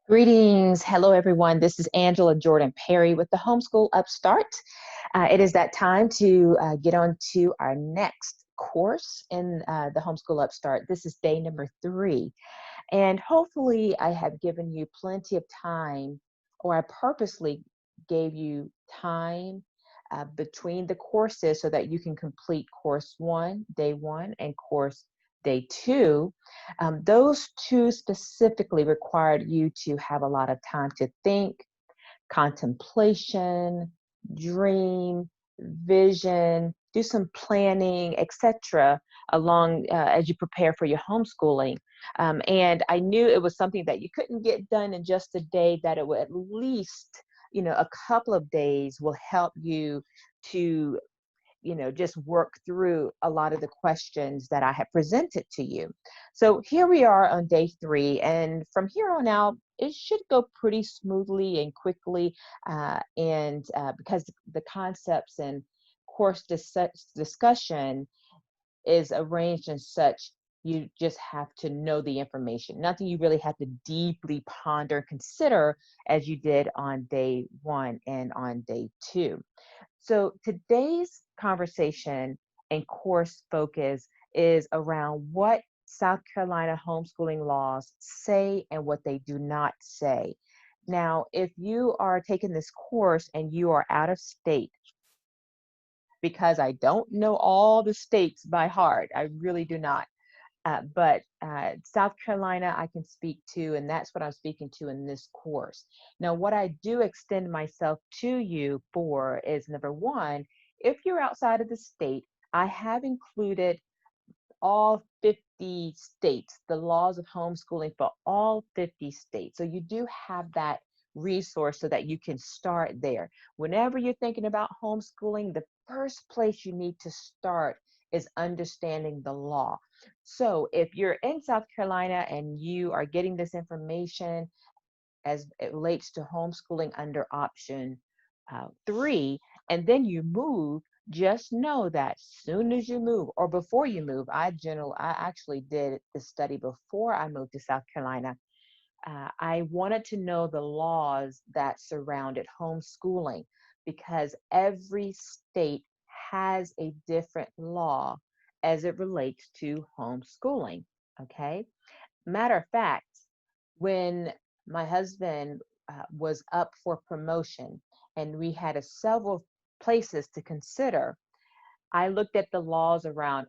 Greetings. Hello, everyone. This is Angela Jordan Perry with the Homeschool Upstart. It is that time to get on to our next course in the Homeschool Upstart. This is day number 3. And hopefully, I have given you plenty of time, or I purposely gave you time between the courses so that you can complete course 1, day 1, and course day 2. Those two specifically required you to have a lot of time to think, contemplation, dream, vision, do some planning, etc., along as you prepare for your homeschooling. And I knew it was something that you couldn't get done in just a day, that it would at least, a couple of days will help you to just work through a lot of the questions that I have presented to you. So here we are on day 3, and from here on out, it should go pretty smoothly and quickly, and because the concepts and course discussion is arranged in such, you just have to know the information. Nothing you really have to deeply ponder, consider as you did on day 1 and on day 2. So today's conversation and course focus is around what South Carolina homeschooling laws say and what they do not say. Now, if you are taking this course and you are out of state, because I don't know all the states by heart, I really do not. But South Carolina, I can speak to, and that's what I'm speaking to in this course. Now, what I do extend myself to you for is number 1, if you're outside of the state, I have included all 50 states, the laws of homeschooling for all 50 states. So you do have that resource so that you can start there. Whenever you're thinking about homeschooling, the first place you need to start is understanding the law. So if you're in South Carolina and you are getting this information as it relates to homeschooling under option 3, and then you move, just know that soon as you move or before you move, I actually did this study before I moved to South Carolina. I wanted to know the laws that surrounded homeschooling because every state has a different law as it relates to homeschooling. Okay. Matter of fact, when my husband was up for promotion and we had several places to consider, I looked at the laws around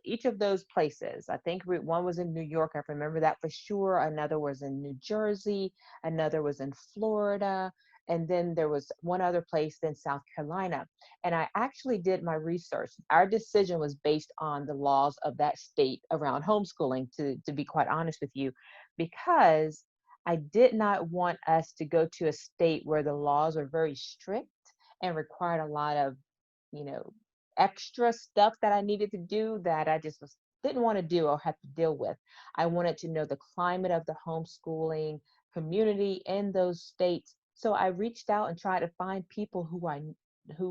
each of those places. I think one was in New York. I remember that for sure. Another was in New Jersey. Another was in Florida. And then there was one other place in South Carolina. And I actually did my research. Our decision was based on the laws of that state around homeschooling, to be quite honest with you, because I did not want us to go to a state where the laws are very strict and required a lot of, you know, extra stuff that I needed to do that I just didn't want to do or have to deal with. I wanted to know the climate of the homeschooling community in those states. So I reached out and tried to find people who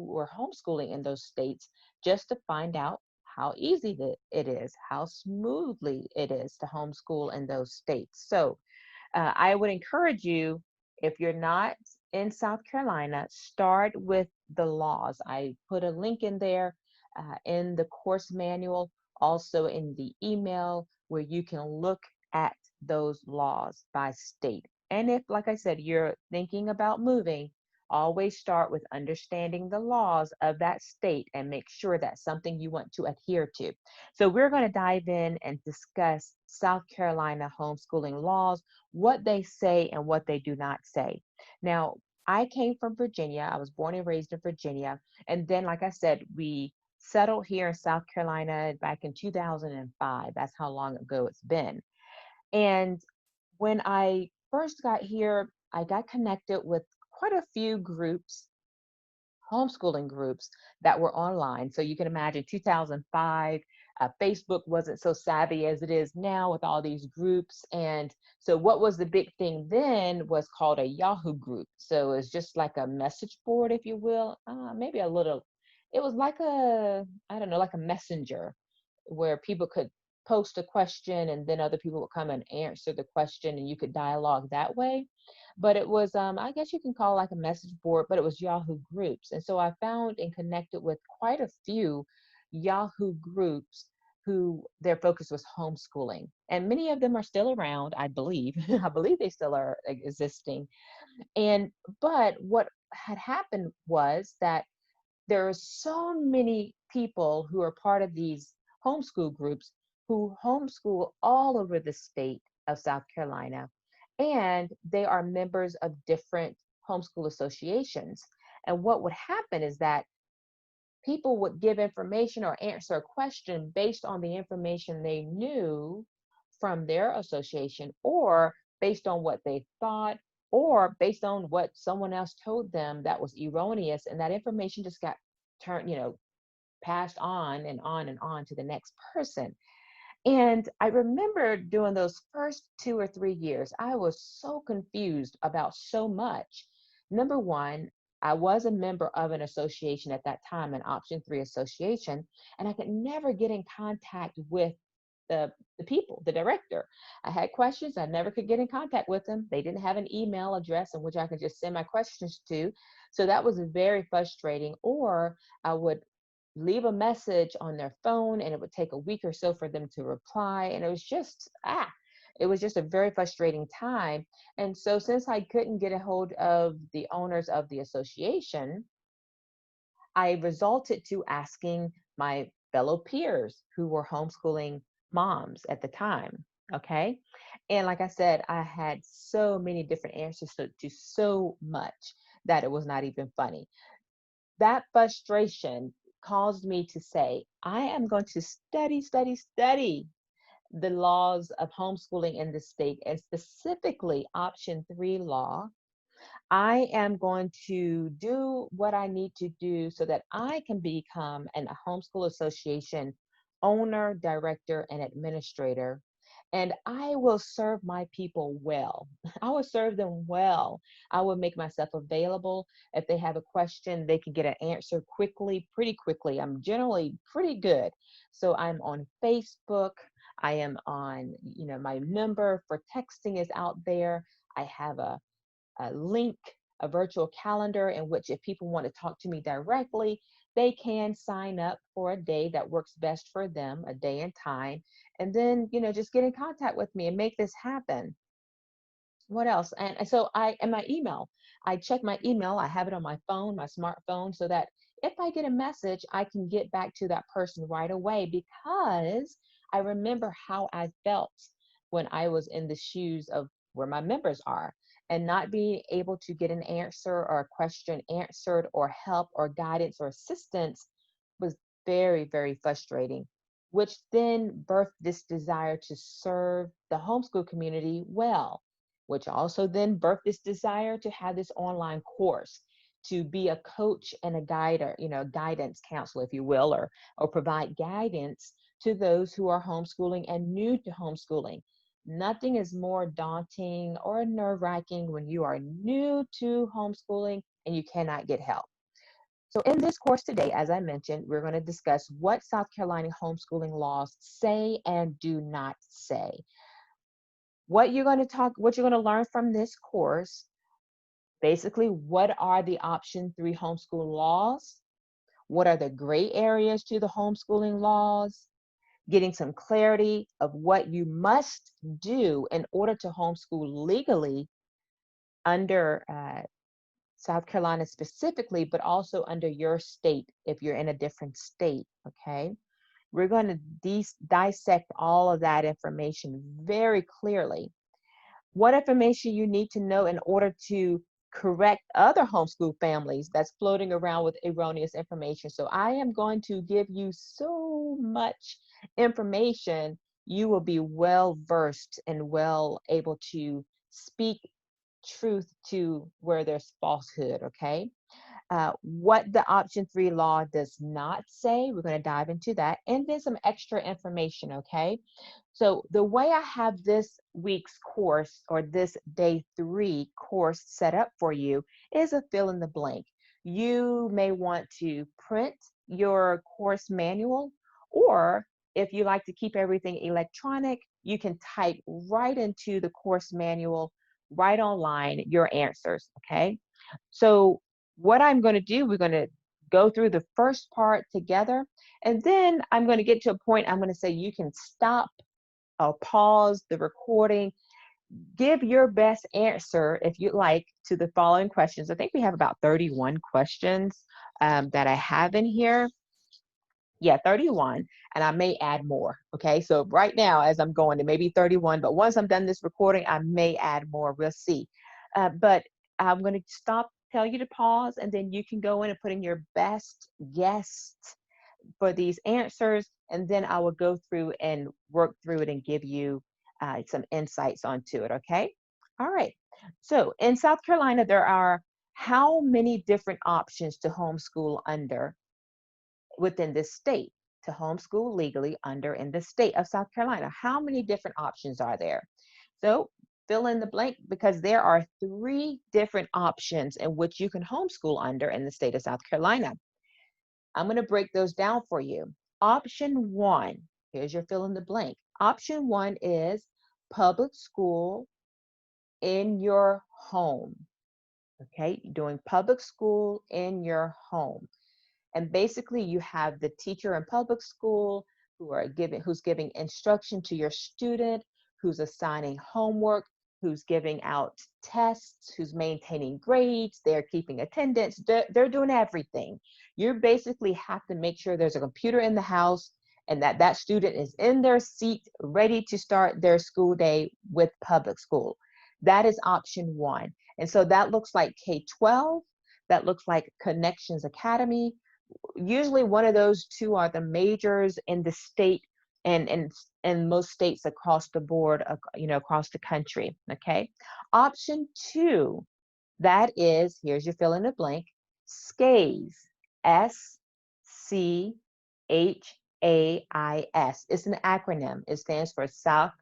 were homeschooling in those states, just to find out how easy it is, how smoothly it is to homeschool in those states. So I would encourage you, if you're not in South Carolina, start with the laws. I put a link in there in the course manual, also in the email, where you can look at those laws by state. And if, like I said, you're thinking about moving, always start with understanding the laws of that state and make sure that's something you want to adhere to. So we're going to dive in and discuss South Carolina homeschooling laws, what they say and what they do not say. Now, I came from Virginia. I was born and raised in Virginia. And then, like I said, we settled here in South Carolina back in 2005. That's how long ago it's been. And when I first got here, I got connected with quite a few groups, homeschooling groups that were online. So you can imagine 2005, Facebook wasn't so savvy as it is now with all these groups. And so what was the big thing then was called a Yahoo group. So it's just like a message board, if you will, maybe a little, it was like I don't know, like a messenger where people could post a question and then other people would come and answer the question and you could dialogue that way. But it was, I guess you can call it like a message board, but it was Yahoo groups. And so I found and connected with quite a few Yahoo groups who their focus was homeschooling. And many of them are still around, I believe. I believe they still are existing. And, but what had happened was that there are so many people who are part of these homeschool groups who homeschool all over the state of South Carolina. And they are members of different homeschool associations. And what would happen is that people would give information or answer a question based on the information they knew from their association, or based on what they thought, or based on what someone else told them that was erroneous. And that information just got turned, passed on and on and on to the next person. And I remember doing those first 2 or 3 years, I was so confused about so much. Number one, I was a member of an association at that time, an Option 3 association, and I could never get in contact with the people, the director. I had questions, I never could get in contact with them. They didn't have an email address in which I could just send my questions to. So that was very frustrating. Or I would leave a message on their phone and it would take a week or so for them to reply. And it was just a very frustrating time. And so since I couldn't get a hold of the owners of the association, I resulted to asking my fellow peers who were homeschooling moms at the time. Okay. And like I said, I had so many different answers to so much that it was not even funny. That frustration caused me to say, I am going to study the laws of homeschooling in the state, and specifically Option 3 law. I am going to do what I need to do so that I can become a homeschool association owner, director, and administrator. And I will serve my people well. I will serve them well. I will make myself available. If they have a question, they can get an answer quickly, pretty quickly. I'm generally pretty good. So I'm on Facebook. I am on, my number for texting is out there. I have a link, a virtual calendar in which if people want to talk to me directly, they can sign up for a day that works best for them, a day and time, and then, just get in contact with me and make this happen. What else? And my email, I check my email. I have it on my phone, my smartphone, so that if I get a message, I can get back to that person right away, because I remember how I felt when I was in the shoes of where my members are, and not being able to get an answer or a question answered or help or guidance or assistance was very, very frustrating, which then birthed this desire to serve the homeschool community well, which also then birthed this desire to have this online course, to be a coach and a guider, guidance counselor, if you will, or provide guidance to those who are homeschooling and new to homeschooling. Nothing is more daunting or nerve-wracking when you are new to homeschooling and you cannot get help. So in this course today, as I mentioned, we're going to discuss what South Carolina homeschooling laws say and do not say. What you're going to learn from this course, basically, what are the Option 3 homeschool laws? What are the gray areas to the homeschooling laws? Getting some clarity of what you must do in order to homeschool legally under South Carolina specifically, but also under your state if you're in a different state, okay? We're going to dissect all of that information very clearly. What information you need to know in order to correct other homeschool families that's floating around with erroneous information. So I am going to give you so much information, you will be well versed and well able to speak truth to where there's falsehood, okay? What the Option 3 law does not say, we're going to dive into that, and then some extra information, okay? So the way I have this week's course, or this day 3 course set up for you, is a fill in the blank. You may want to print your course manual, or If you like to keep everything electronic, you can type right into the course manual, right online, your answers, okay? So what I'm going to do, we're going to go through the first part together, and then I'm going to get to a point I'm going to say you can stop or pause the recording, give your best answer if you like to the following questions. I think we have about 31 questions that I have in here. Yeah, 31, and I may add more. Okay, so right now, as I'm going, it may be 31, but once I'm done this recording, I may add more. We'll see. But I'm going to stop, tell you to pause, and then you can go in and put in your best guess for these answers, and then I will go through and work through it and give you some insights onto it. Okay. All right. So in South Carolina, there are how many different options to homeschool under within this state, to homeschool legally under in the state of South Carolina? How many different options are there? So fill in the blank, because there are 3 different options in which you can homeschool under in the state of South Carolina. I'm going to break those down for you. Option 1, here's your fill in the blank. Option 1 is public school in your home. Okay, doing public school in your home. And basically you have the teacher in public school who's giving instruction to your student, who's assigning homework, who's giving out tests, who's maintaining grades, they're keeping attendance, they're doing everything. You basically have to make sure there's a computer in the house and that that student is in their seat ready to start their school day with public school. That is option 1. And so that looks like K-12, that looks like Connections Academy. Usually one of those 2 are the majors in the state, and most states across the board, across the country. Okay. Option 2, that is, here's your fill in the blank, SCAIS, SCHAIS. It's an acronym. It stands for SCAIS,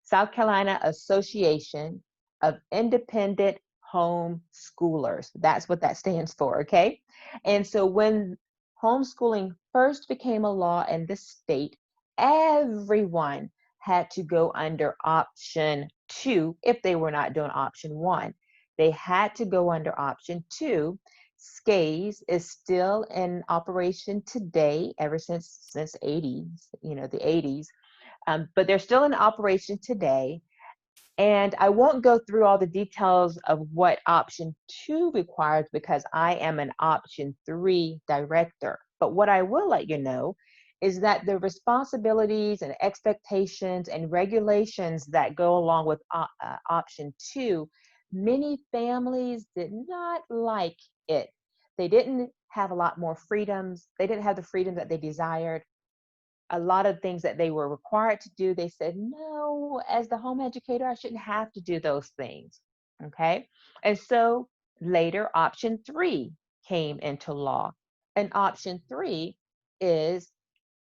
South Carolina Association of Independent Homeschoolers. That's what that stands for, okay? And so when homeschooling first became a law in the state, everyone had to go under option 2 if they were not doing option 1. They had to go under option 2. SCAIS is still in operation today, ever since 80s, the 80s, but they're still in operation today. And I won't go through all the details of what option 2 requires, because I am an option 3 director. But what I will let you know is that the responsibilities and expectations and regulations that go along with option 2, many families did not like it. They didn't have a lot more freedoms. They didn't have the freedom that they desired. A lot of things that they were required to do, they said, no, as the home educator, I shouldn't have to do those things. Okay. And so later, option 3 came into law. And option 3 is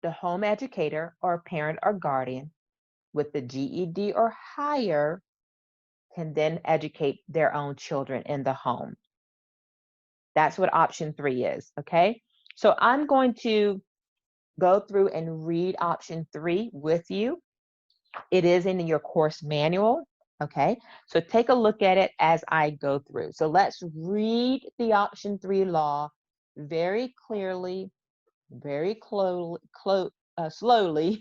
the home educator or parent or guardian with the GED or higher can then educate their own children in the home. That's what option 3 is. Okay. So I'm going to go through and read option 3 with you. It is in your course manual. Okay, so take a look at it as I go through. So let's read the option 3 law very clearly, very slowly,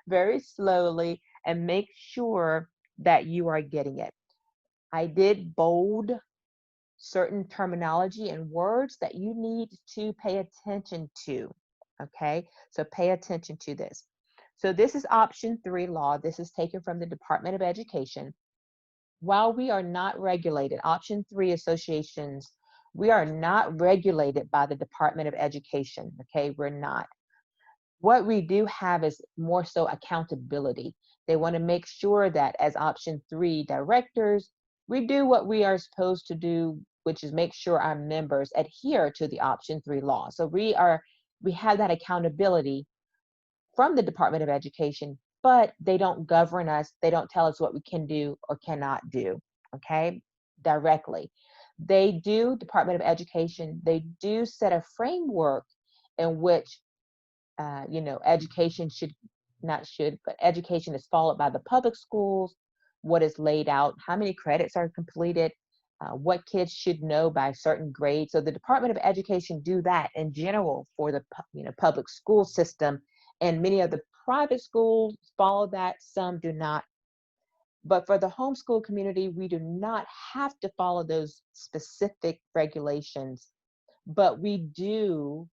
very slowly, and make sure that you are getting it. I did bold certain terminology and words that you need to pay attention to. Okay, so pay attention to this. So this is option 3 law. This is taken from the Department of Education. While we are not regulated, option 3 associations, we are not regulated by the Department of Education. Okay, we're not. What we do have is more so accountability. They want to make sure that as option 3 directors, we do what we are supposed to do, which is make sure our members adhere to the option 3 law. So we have that accountability from the Department of Education, but they don't govern us. They don't tell us what we can do or cannot do, okay, directly. They do, Department of Education, they do set a framework in which education should, not should, but education is followed by the public schools, what is laid out, how many credits are completed, what kids should know by certain grades. So the Department of Education do that in general for the public school system, and many of the private schools follow that, some do not. But for the homeschool community, we do not have to follow those specific regulations, but we do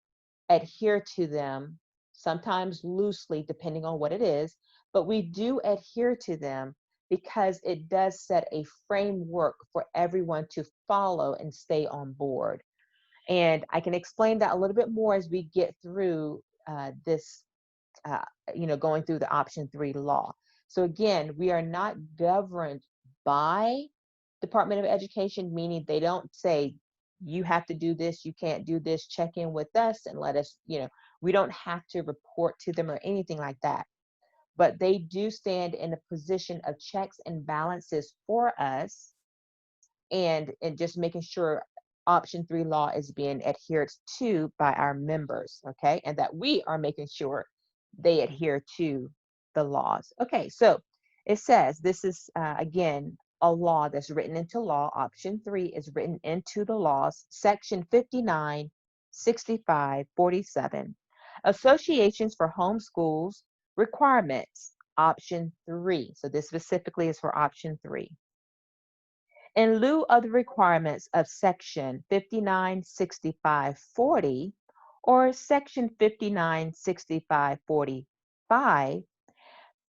adhere to them, sometimes loosely, depending on what it is, but we do adhere to them because it does set a framework for everyone to follow and stay on board. And I can explain that a little bit more as we get through this, uh, going through the option 3 law. So again, we are not governed by Department of Education, meaning they don't say, you have to do this, you can't do this, check in with us and let us, we don't have to report to them or anything like that. But they do stand in a position of checks and balances for us, and just making sure option 3 law is being adhered to by our members, okay? And that we are making sure they adhere to the laws. Okay, so it says this is, again, a law that's written into law. Option 3 is written into the laws, section 59, 65, 47. Associations for homeschools requirements, option 3. So this specifically is for option 3. In lieu of the requirements of section 596540 or section 596545,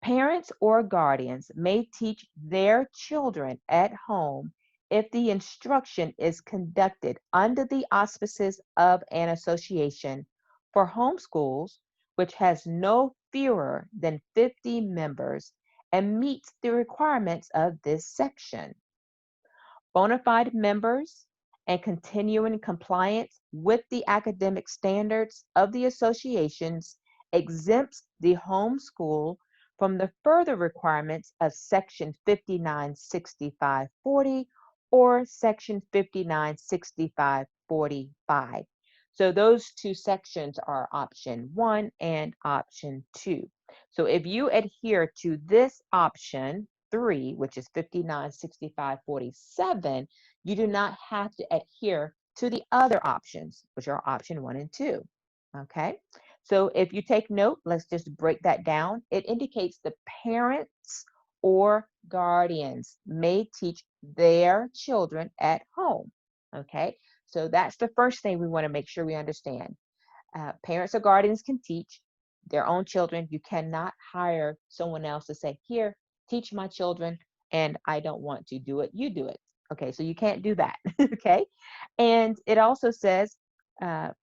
parents or guardians may teach their children at home if the instruction is conducted under the auspices of an association for homeschools which has no fewer than 50 members and meets the requirements of this section. Bona fide members and continuing compliance with the academic standards of the associations exempts the homeschool from the further requirements of section 596540 or section 596545. So those two sections are option 1 and option 2. So if you adhere to this option 3, which is 596547, you do not have to adhere to the other options, which are option 1 and 2. Okay, so if you take note, let's just break that down. It indicates the parents or guardians may teach their children at home. Okay, so that's the first thing we want to make sure we understand. Parents or guardians can teach their own children. You cannot hire someone else to say, here, teach my children, and I don't want to do it, you do it. Okay, so you can't do that. Okay, and it also says the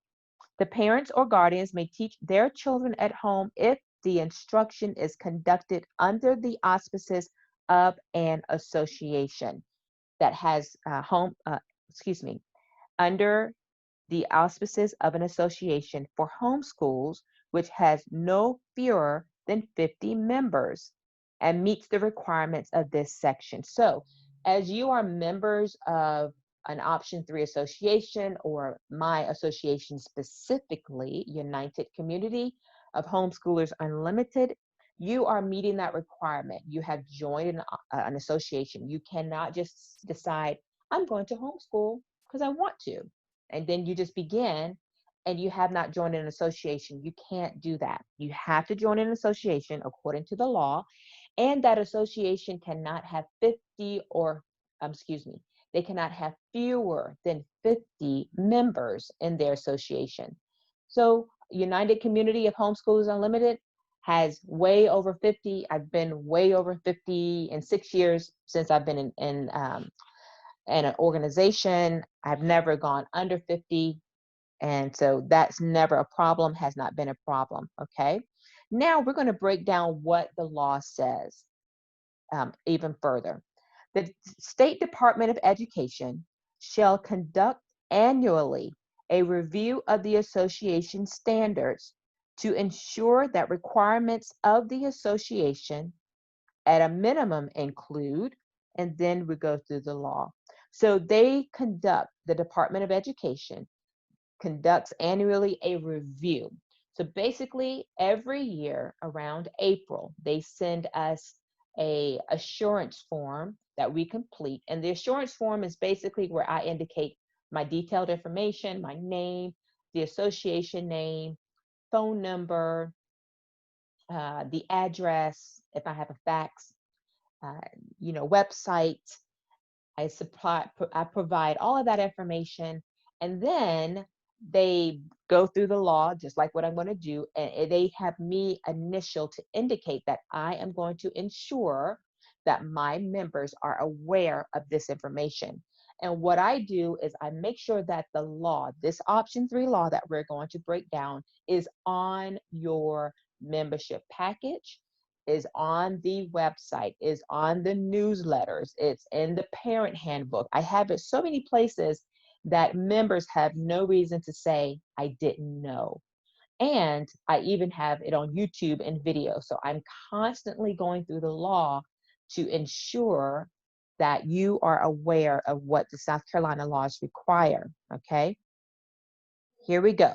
parents or guardians may teach their children at home if the instruction is conducted under the auspices of an association that has under the auspices of an association for homeschools which has no fewer than 50 members and meets the requirements of this section. So as you are members of an option 3 association or my association specifically, United Community of Homeschoolers Unlimited, you are meeting that requirement. You have joined an association. You cannot just decide, I'm going to homeschool because I want to, and then you just begin and you have not joined an association. You can't do that. You have to join an association according to the law, and that association cannot have 50 or, they cannot have fewer than 50 members in their association. So United Community of Homeschoolers Unlimited has way over 50. I've been way over 50 in 6 years since I've been in an organization. I've never gone under 50. And so that's never a problem, has not been a problem, okay? Now we're gonna break down what the law says even further. The State Department of Education shall conduct annually a review of the association standards to ensure that requirements of the association at a minimum include, and then we go through the law. So the Department of Education conducts annually a review. So basically, every year around April, they send us a assurance form that we complete. And the assurance form is basically where I indicate my detailed information, my name, the association name, phone number, the address, if I have a fax, uh, website. I provide all of that information, and then they go through the law, just like what I'm going to do, and they have me initial to indicate that I am going to ensure that my members are aware of this information. And what I do is I make sure that the law, this option 3 law that we're going to break down, is on your membership package, is on the website, is on the newsletters, it's in the parent handbook. I have it so many places that members have no reason to say, I didn't know. And I even have it on YouTube and video. So I'm constantly going through the law to ensure that you are aware of what the South Carolina laws require. Okay, here we go.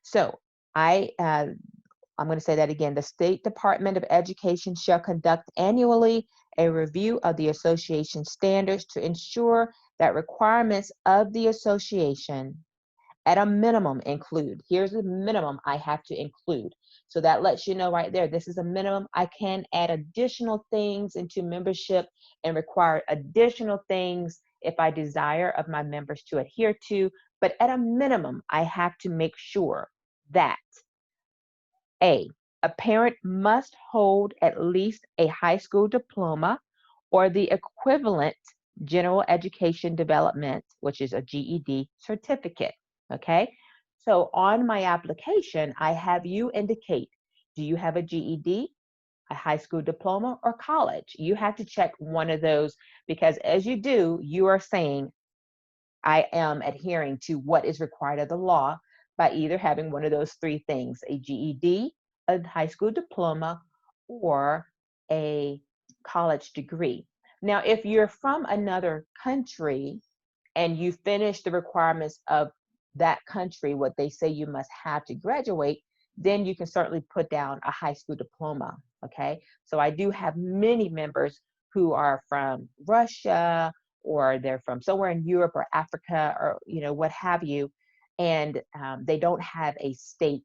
So I'm going to say that again. The State Department of Education shall conduct annually a review of the association standards to ensure that requirements of the association at a minimum include. Here's the minimum I have to include. So that lets you know right there, this is a minimum. I can add additional things into membership and require additional things if I desire of my members to adhere to. But at a minimum, I have to make sure that A, a parent must hold at least a high school diploma or the equivalent general education development, which is a GED certificate. Okay. So on my application, I have you indicate, do you have a GED, a high school diploma, or college? You have to check one of those, because as you do, you are saying, I am adhering to what is required of the law by either having one of those 3 things, a GED, a high school diploma, or a college degree. Now, if you're from another country and you finish the requirements of that country, what they say you must have to graduate, then you can certainly put down a high school diploma. Okay. So I do have many members who are from Russia, or they're from somewhere in Europe or Africa, or what have you, and they don't have a state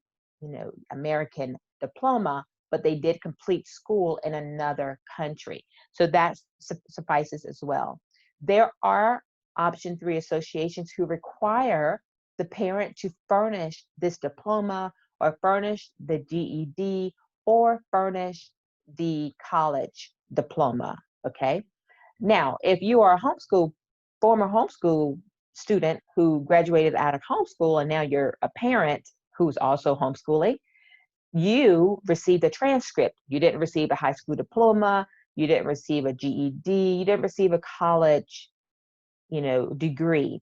American diploma, but they did complete school in another country. So that suffices as well. There are option 3 associations who require the parent to furnish this diploma, or furnish the GED, or furnish the college diploma. Okay. Now, if you are a former homeschool student who graduated out of homeschool and now you're a parent who's also homeschooling, you received a transcript. You didn't receive a high school diploma, you didn't receive a GED, you didn't receive a college, degree,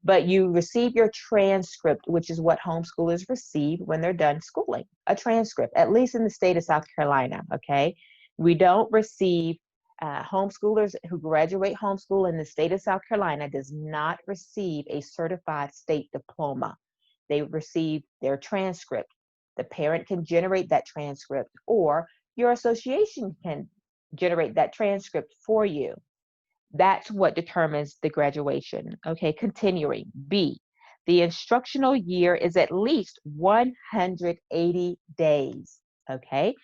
but you receive your transcript, which is what homeschoolers receive when they're done schooling, a transcript, at least in the state of South Carolina. Okay. We don't receive homeschoolers who graduate homeschool in the state of South Carolina does not receive a certified state diploma. They receive their transcript. The parent can generate that transcript, or your association can generate that transcript for you. That's what determines the graduation. Okay, continuing. B, the instructional year is at least 180 days. Okay,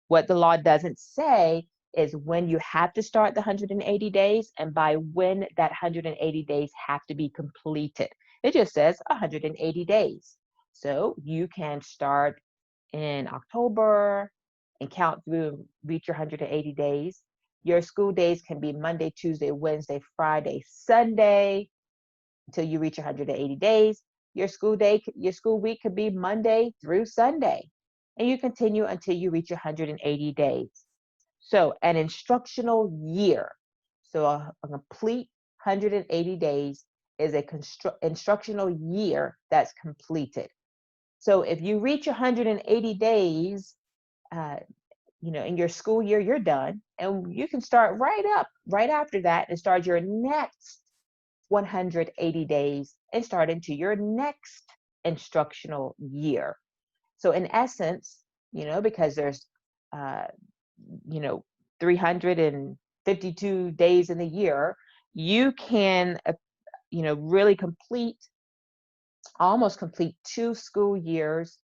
what the law doesn't say is when you have to start the 180 days and by when that 180 days have to be completed. It just says 180 days. So you can start in October and count through, reach your 180 days. Your school days can be Monday, Tuesday, Wednesday, Friday, Sunday until you reach 180 days. Your school week could be Monday through Sunday, and you continue until you reach 180 days. So an instructional year, so a complete 180 days is a instructional year that's completed. So if you reach 180 days, in your school year, you're done, and you can start right after that and start your next 180 days and start into your next instructional year. So in essence, because there's, uh, you know, 352 days in the year, you can, really almost complete 2 school years,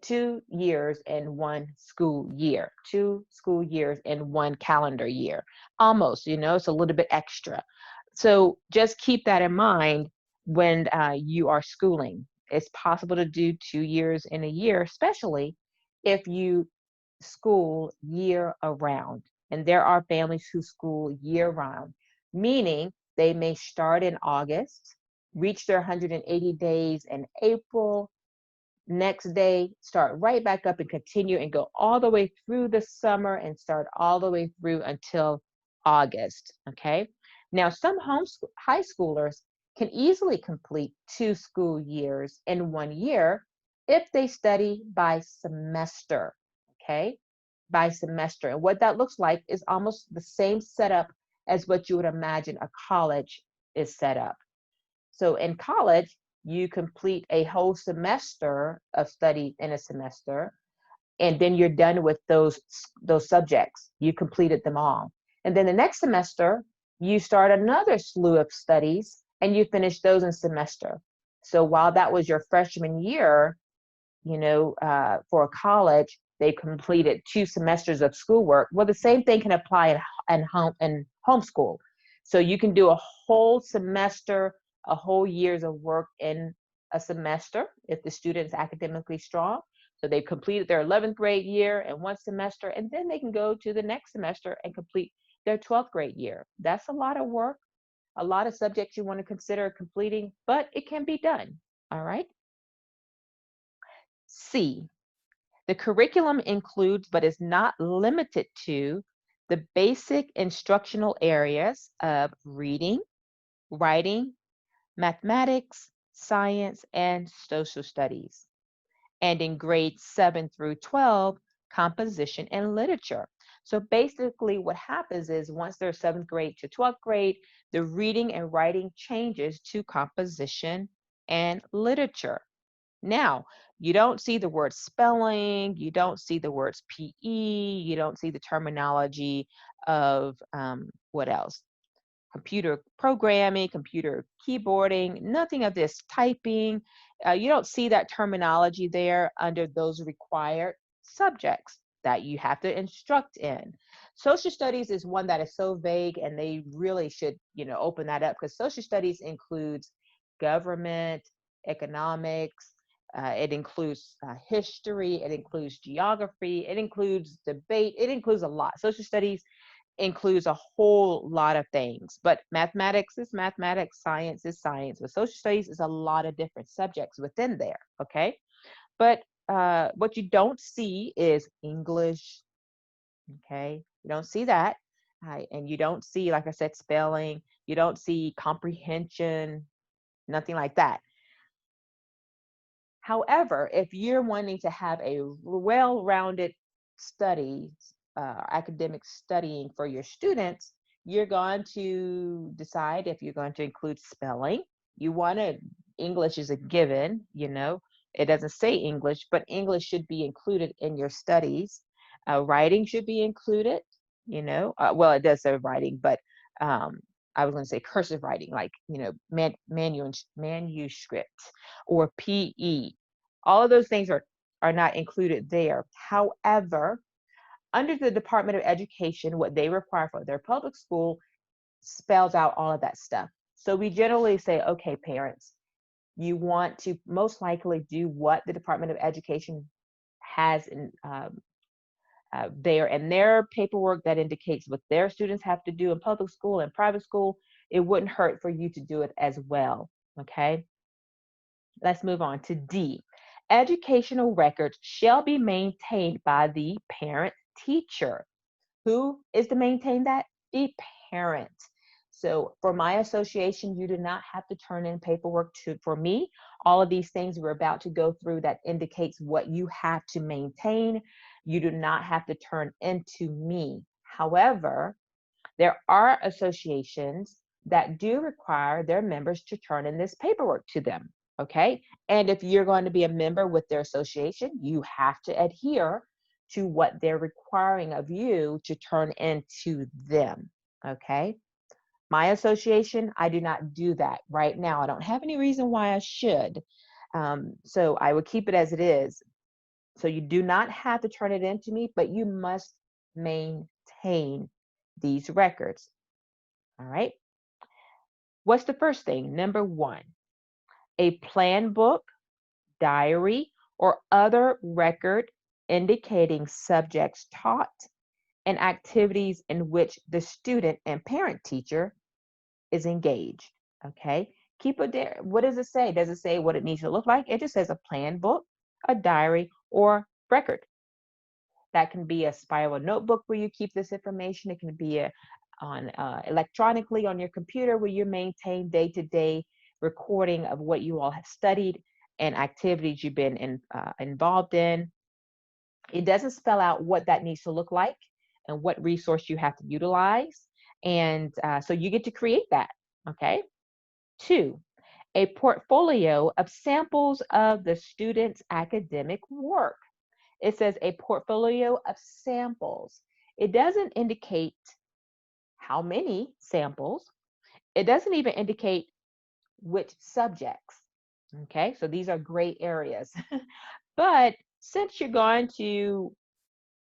2 years in 1 school year, 2 school years in 1 calendar year, almost, it's a little bit extra. So just keep that in mind when you are schooling. It's possible to do 2 years in a year, especially if you school year around. And there are families who school year round, meaning they may start in August, reach their 180 days in April, next day start right back up and continue and go all the way through the summer and start all the way through until August. Okay. Now, some high schoolers can easily complete 2 school years in 1 year if they study by semester. Okay. By semester. And what that looks like is almost the same setup as what you would imagine a college is set up. So in college, you complete a whole semester of study in a semester, and then you're done with those subjects. You completed them all. And then the next semester, you start another slew of studies and you finish those in semester. So while that was your freshman year, for a college, they completed 2 semesters of schoolwork. Well, the same thing can apply in homeschool. So you can do a whole semester, a whole year's of work in a semester if the student's academically strong. So they've completed their 11th grade year in 1 semester, and then they can go to the next semester and complete their 12th grade year. That's a lot of work, a lot of subjects you want to consider completing, but it can be done. All right. C, the curriculum includes, but is not limited to, the basic instructional areas of reading, writing, mathematics, science, and social studies. And in grades 7 through 12, composition and literature. So basically what happens is once they're 7th grade to 12th grade, the reading and writing changes to composition and literature. Now, you don't see the word spelling, you don't see the words PE, you don't see the terminology of what else? Computer programming, computer keyboarding, nothing of this typing. You don't see that terminology there under those required subjects that you have to instruct in. Social studies is one that is so vague, and they really should, open that up, because social studies includes government, economics, it includes history, it includes geography, it includes debate, it includes a lot. Social studies includes a whole lot of things, but mathematics is mathematics, science is science, but social studies is a lot of different subjects within there, okay? But what you don't see is English, okay? You don't see that, and you don't see, like I said, spelling, you don't see comprehension, nothing like that. However, if you're wanting to have a well-rounded study, academic studying for your students, you're going to decide if you're going to include spelling. You want to, English is a given, it doesn't say English, but English should be included in your studies. Writing should be included, well, it does say writing, but I was going to say cursive writing, like, manuscript or PE. All of those things are not included there. However, under the Department of Education, what they require for their public school spells out all of that stuff. So we generally say, okay, parents, you want to most likely do what the Department of Education has in there and their paperwork that indicates what their students have to do in public school and private school. It wouldn't hurt for you to do it as well. Okay. Let's move on to D. Educational records shall be maintained by the parent teacher. Who is to maintain that? The parent. So for my association, you do not have to turn in paperwork for me. All of these things we're about to go through that indicates what you have to maintain. You do not have to turn into me. However, there are associations that do require their members to turn in this paperwork to them. Okay. And if you're going to be a member with their association, you have to adhere to what they're requiring of you to turn into them. Okay. My association, I do not do that right now. I don't have any reason why I should. So I would keep it as it is. So you do not have to turn it into me, but you must maintain these records. All right. What's the first thing? Number one, a plan book, diary, or other record indicating subjects taught and activities in which the student and parent teacher is engaged. Okay. Keep it there. What does it say? Does it say what it needs to look like? It just says a plan book, a diary, or record. That can be a spiral notebook where you keep this information. It can be on electronically on your computer where you maintain day-to-day recording of what you all have studied and activities you've been involved in. It doesn't spell out what that needs to look like and what resource you have to utilize. And so you get to create that. Okay. Two, a portfolio of samples of the student's academic work. It says a portfolio of samples. It doesn't indicate how many samples. It doesn't even indicate which subjects. Okay, so these are gray areas. But since you're going to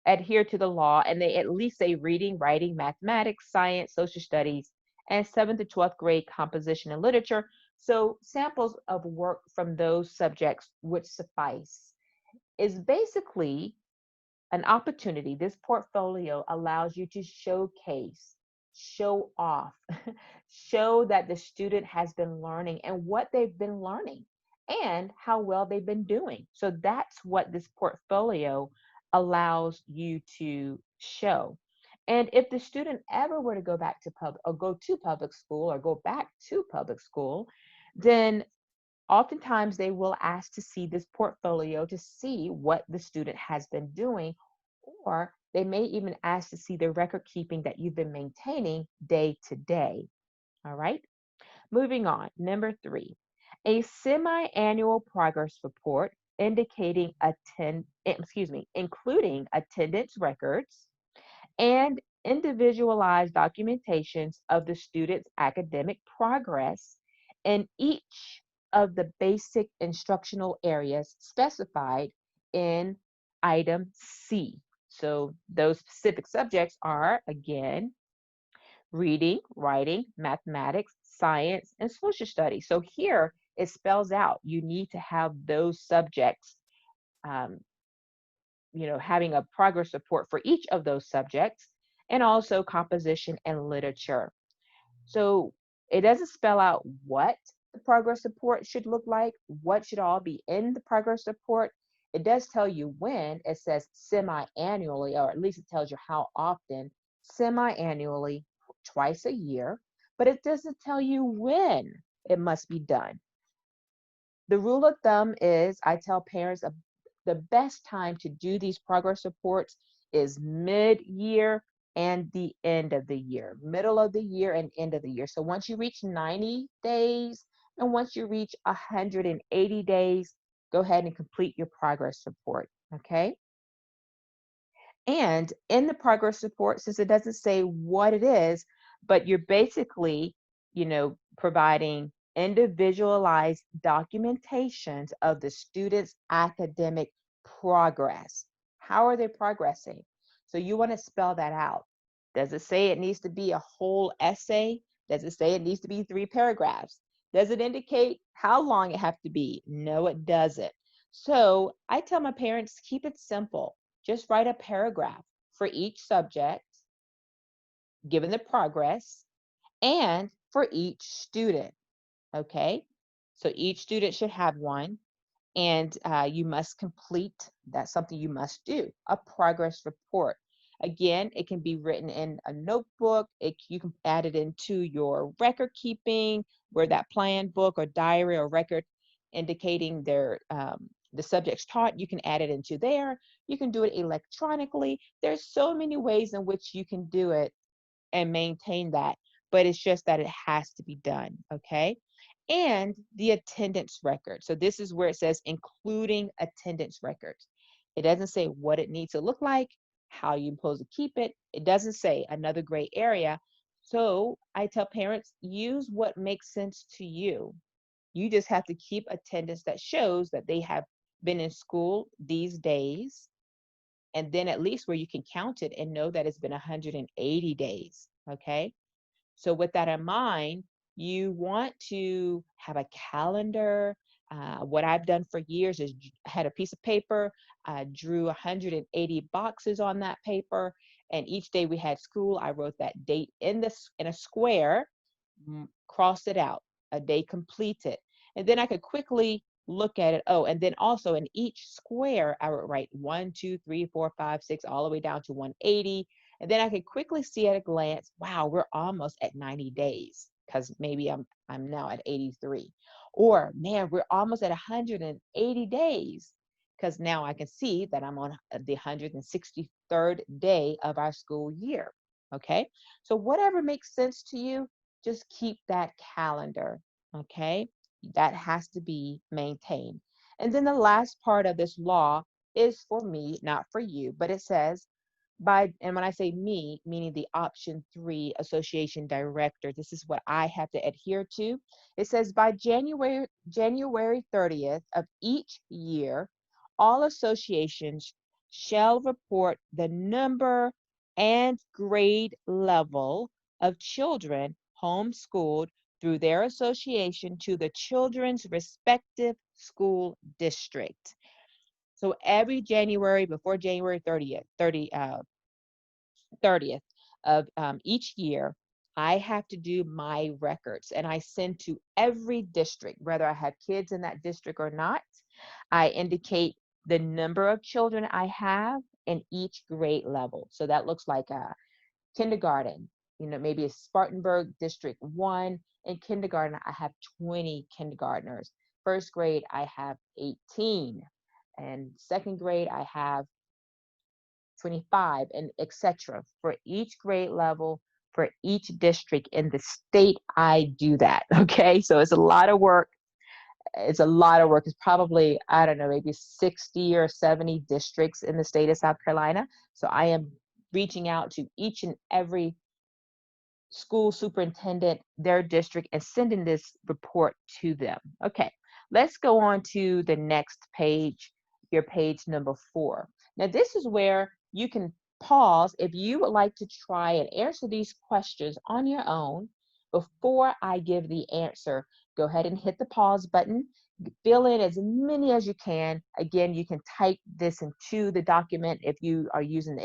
adhere to the law and they at least say reading, writing, mathematics, science, social studies, and 7th to 12th grade composition and literature, so samples of work from those subjects would suffice. Is basically an opportunity. This portfolio allows you to showcase, show off, show that the student has been learning and what they've been learning and how well they've been doing. So that's what this portfolio allows you to show. And if the student ever were to go back to public school or go back to public school, then oftentimes they will ask to see this portfolio to see what the student has been doing, or they may even ask to see the record keeping that you've been maintaining day to day. All right. Moving on. Number three, a semi-annual progress report indicating including attendance records and individualized documentations of the student's academic progress in each of the basic instructional areas specified in item C. So those specific subjects are, again, reading, writing, mathematics, science, and social studies. So here it spells out you need to have those subjects, um, having a progress report for each of those subjects, and also composition and literature. So it doesn't spell out what the progress report should look like, what should all be in the progress report. It does tell you when. It says semi-annually, or at least it tells you how often, semi-annually, twice a year, but it doesn't tell you when it must be done. The rule of thumb is I tell parents the best time to do these progress reports is mid-year and the end of the year, middle of the year and end of the year. So once you reach 90 days and once you reach 180 days, go ahead and complete your progress report, okay? And in the progress report, since it doesn't say what it is, but you're basically, providing individualized documentations of the student's academic progress. How are they progressing? So you want to spell that out. Does it say it needs to be a whole essay? Does it say it needs to be 3 paragraphs? Does it indicate how long it has to be? No, it doesn't. So I tell my parents, keep it simple. Just write a paragraph for each subject, given the progress, and for each student. Okay, so each student should have one, and you must complete. That's something you must do. A progress report. Again, it can be written in a notebook. You can add it into your record keeping, where that plan book or diary or record indicating the subjects taught. You can add it into there. You can do it electronically. There's so many ways in which you can do it and maintain that, but it's just that it has to be done. Okay. and the attendance record. So this is where it says including attendance records. It doesn't say what it needs to look like, how you're supposed to keep it. It doesn't say another gray area. So I tell parents, use what makes sense to you. You just have to keep attendance that shows that they have been in school these days, and then at least where you can count it and know that it's been 180 days. Okay. So with that in mind, you want to have a calendar. What I've done for years is had a piece of paper, drew 180 boxes on that paper, and each day we had school, I wrote that date in a square, crossed it out, a day completed, and then I could quickly look at it. Oh, and then also in each square, I would write 1, 2, 3, 4, 5, 6, all the way down to 180. And then I could quickly see at a glance, wow, we're almost at 90 days because maybe I'm now at 83. Or man, we're almost at 180 days because now I can see that I'm on the 163rd day of our school year. Okay. So whatever makes sense to you, just keep that calendar. Okay. That has to be maintained. And then the last part of this law is for me, not for you, but it says, and when I say me, meaning the option 3 association director, this is what I have to adhere to. It says by January 30th of each year, all associations shall report the number and grade level of children homeschooled through their association to the children's respective school district. So every January before January 30th of each year, I have to do my records, and I send to every district, whether I have kids in that district or not. I indicate the number of children I have in each grade level. So that looks like kindergarten, maybe a Spartanburg District 1. In kindergarten, I have 20 kindergartners. First grade, I have 18. And second grade, I have 25, and etc. For each grade level, for each district in the state, I do that. Okay, so it's a lot of work. It's a lot of work. It's probably, I don't know, maybe 60 or 70 districts in the state of South Carolina. So I am reaching out to each and every school superintendent, their district, and sending this report to them. Okay, let's go on to the next page, your page number 4. Now, this is where you can pause if you would like to try and answer these questions on your own. Before I give the answer, go ahead and hit the pause button. Fill in as many as you can. Again, you can type this into the document if you are using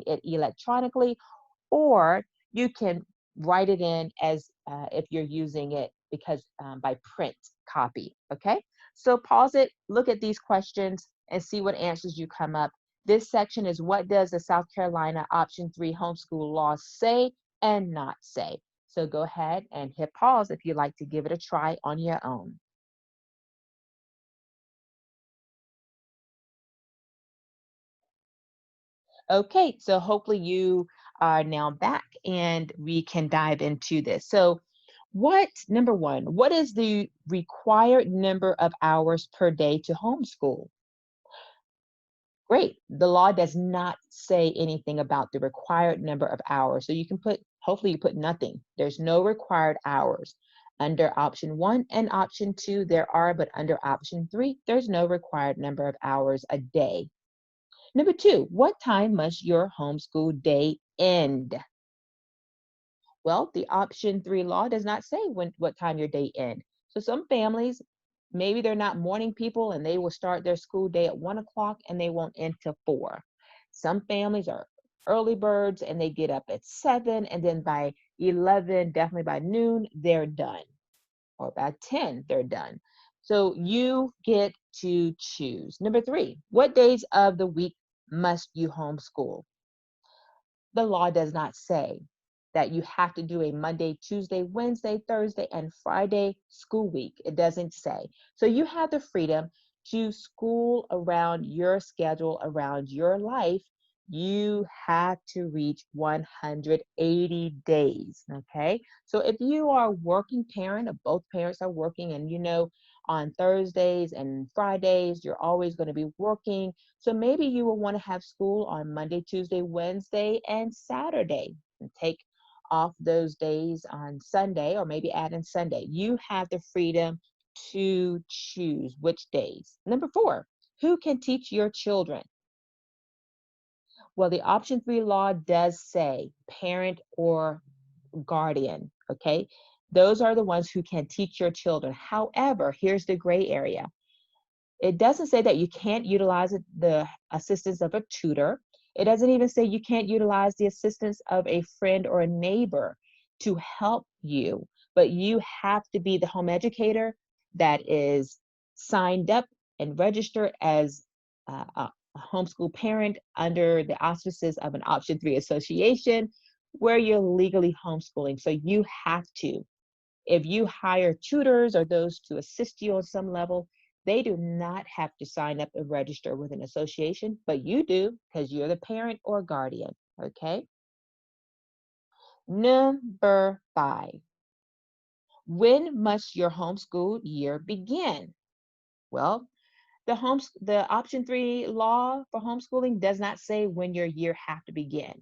it electronically, or you can write it in as if you're using it because by print copy. Okay, so pause it, look at these questions, and see what answers you come up. This section is what does the South Carolina option 3 homeschool law say and not say. So go ahead and hit pause if you'd like to give it a try on your own. Okay, so hopefully you are now back and we can dive into this. So number one, what is the required number of hours per day to homeschool? Great. The law does not say anything about the required number of hours. So you can hopefully you put nothing. There's no required hours. Under option 1 and option 2, there are, but under option 3, there's no required number of hours a day. Number 2, what time must your homeschool day end? Well, the option 3 law does not say what time your day end. So some families, maybe they're not morning people and they will start their school day at 1 o'clock and they won't end till 4. Some families are early birds and they get up at 7, and then by 11, definitely by noon, they're done. Or by 10, they're done. So you get to choose. Number 3, what days of the week must you homeschool? The law does not say that you have to do a Monday, Tuesday, Wednesday, Thursday, and Friday school week. It doesn't say. So you have the freedom to school around your schedule, around your life, you have to reach 180 days, okay? So if you are a working parent, or both parents are working, and on Thursdays and Fridays, you're always going to be working. So maybe you will want to have school on Monday, Tuesday, Wednesday, and Saturday, and take off those days on Sunday, or maybe add in Sunday. You have the freedom to choose which days. Number 4, who can teach your children? Well, the option 3 law does say parent or guardian, okay? Those are the ones who can teach your children. However, here's the gray area. It doesn't say that you can't utilize the assistance of a tutor. It doesn't even say you can't utilize the assistance of a friend or a neighbor to help you, but you have to be the home educator that is signed up and registered as a homeschool parent under the auspices of an Option 3 association where you're legally homeschooling. So you have to. If you hire tutors or those to assist you on some level, they do not have to sign up and register with an association, but you do because you're the parent or guardian, okay? Number 5, when must your homeschool year begin? Well, the option 3 law for homeschooling does not say when your year have to begin.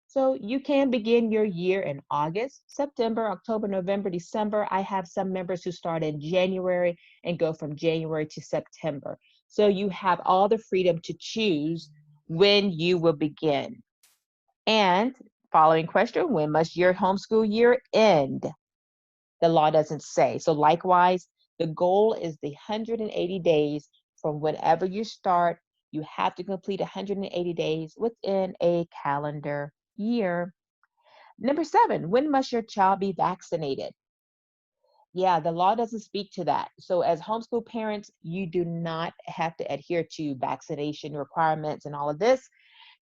So you can begin your year in August, September, October, November, December. I have some members who start in January and go from January to September. So you have all the freedom to choose when you will begin. And following question, when must your homeschool year end? The law doesn't say. So likewise, the goal is the 180 days from whenever you start. You have to complete 180 days within a calendar year. Number 7, when must your child be vaccinated? Yeah, the law doesn't speak to that. So as homeschool parents, you do not have to adhere to vaccination requirements and all of this.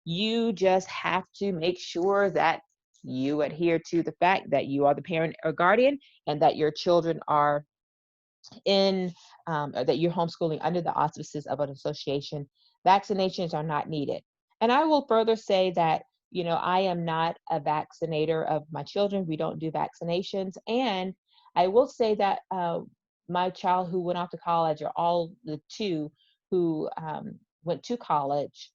You just have to make sure that you adhere to the fact that you are the parent or guardian and that your children are that you're homeschooling under the auspices of an association. Vaccinations are not needed. And I will further say that, I am not a vaccinator of my children. We don't do vaccinations. And I will say that my child who went off to college, or all the two who went to college,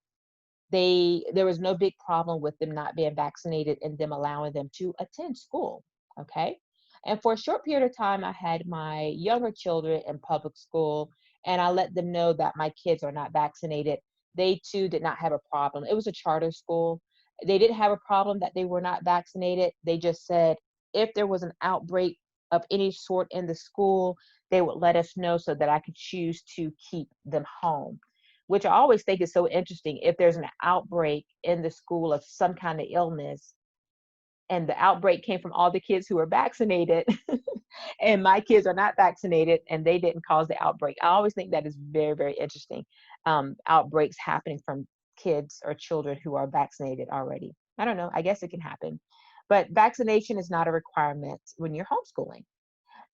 there was no big problem with them not being vaccinated and them allowing them to attend school. Okay. And for a short period of time, I had my younger children in public school, and I let them know that my kids are not vaccinated. They too did not have a problem. It was a charter school. They didn't have a problem that they were not vaccinated. They just said if there was an outbreak of any sort in the school, they would let us know so that I could choose to keep them home, which I always think is so interesting. If there's an outbreak in the school of some kind of illness, and the outbreak came from all the kids who were vaccinated, and my kids are not vaccinated and they didn't cause the outbreak. I always think that is very, very interesting. Outbreaks happening from kids or children who are vaccinated already. I don't know. I guess it can happen. But vaccination is not a requirement when you're homeschooling.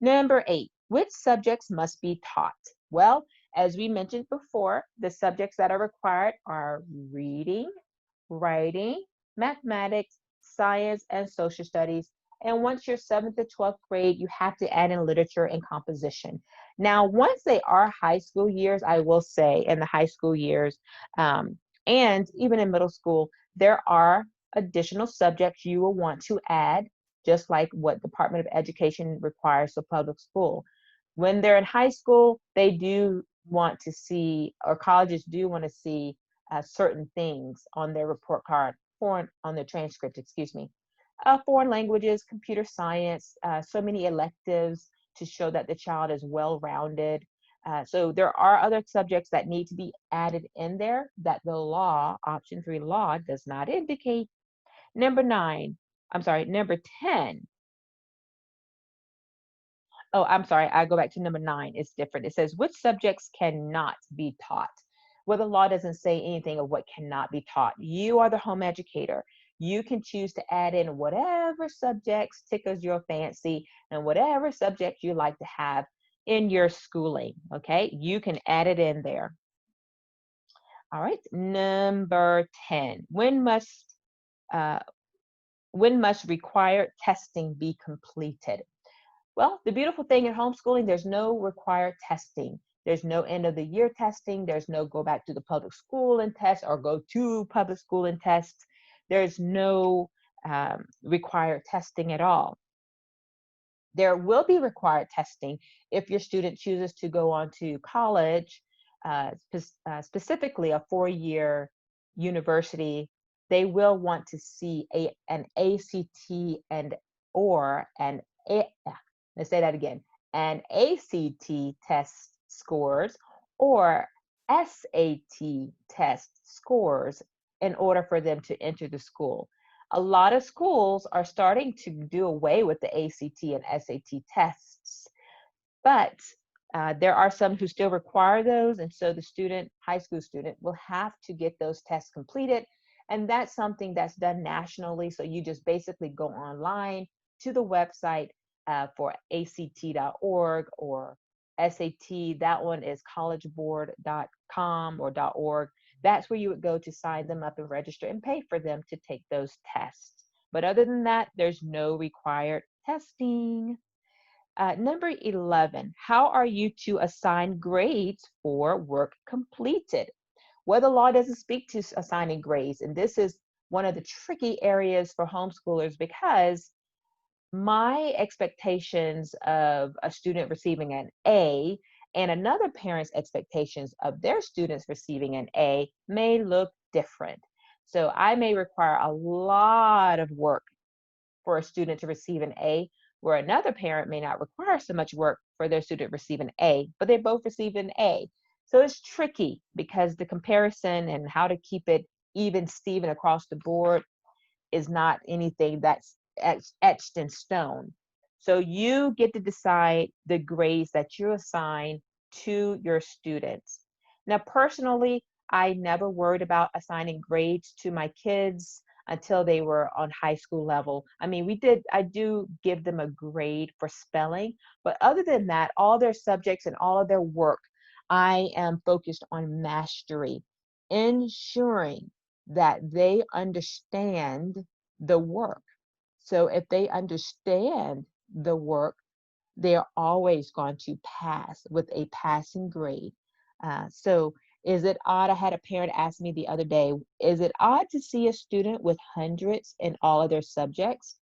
Number 8, which subjects must be taught? Well, as we mentioned before, the subjects that are required are reading, writing, mathematics, science, and social studies. And once you're 7th to 12th grade, you have to add in literature and composition. Now, once they are high school years, I will say in the high school years, and even in middle school, there are additional subjects you will want to add, just like what Department of Education requires for public school. When they're in high school, they do want to see, or colleges do want to see, certain things on their report card, on their transcript, excuse me. Foreign languages, computer science, so many electives to show that the child is well-rounded. So there are other subjects that need to be added in there that the law, option 3 law, does not indicate. Number 10. Oh, I'm sorry, I go back to number 9. It's different. It says, which subjects cannot be taught? Well, the law doesn't say anything of what cannot be taught. You are the home educator. You can choose to add in whatever subjects tickles your fancy and whatever subject you like to have in your schooling, okay? You can add it in there. All right, number 10. Uh, when must required testing be completed? Well, the beautiful thing in homeschooling, there's no required testing. There's no end of the year testing. There's no go back to the public school and test or go to public school and test. There's no required testing at all. There will be required testing if your student chooses to go on to college, specifically a 4-year university. They will want to see an ACT and or an let's say that again, an ACT test scores or SAT test scores in order for them to enter the school. A lot of schools are starting to do away with the ACT and SAT tests, but there are some who still require those, and so the student, high school student, will have to get those tests completed, and that's something that's done nationally. So you just basically go online to the website for act.org or SAT. That one is collegeboard.com or .org. That's where you would go to sign them up and register and pay for them to take those tests. But other than that, there's no required testing. Number 11, how are you to assign grades for work completed? Well, the law doesn't speak to assigning grades, and this is one of the tricky areas for homeschoolers because my expectations of a student receiving an A and another parent's expectations of their students receiving an A may look different. So I may require a lot of work for a student to receive an A, where another parent may not require so much work for their student to receive an A, but they both receive an A. So it's tricky because the comparison and how to keep it even Steven across the board is not anything that's etched in stone. So you get to decide the grades that you assign to your students. Now, personally, I never worried about assigning grades to my kids until they were on high school level. I mean, I do give them a grade for spelling, but other than that, all their subjects and all of their work, I am focused on mastery, ensuring that they understand the work. So if they understand the work, they're always going to pass with a passing grade. So is it odd? I had a parent ask me the other day, is it odd to see a student with hundreds in all of their subjects?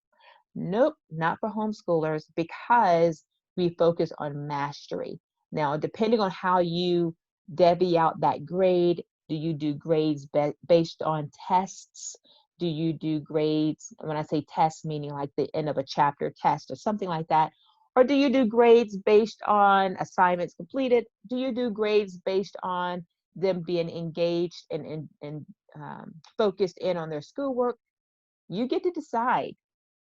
Nope, not for homeschoolers because we focus on mastery. Now, depending on how you divvy out that grade, do you do grades based on tests? Do you do grades, when I say tests, meaning like the end of a chapter test or something like that? Or do you do grades based on assignments completed? Do you do grades based on them being engaged and focused in on their schoolwork? You get to decide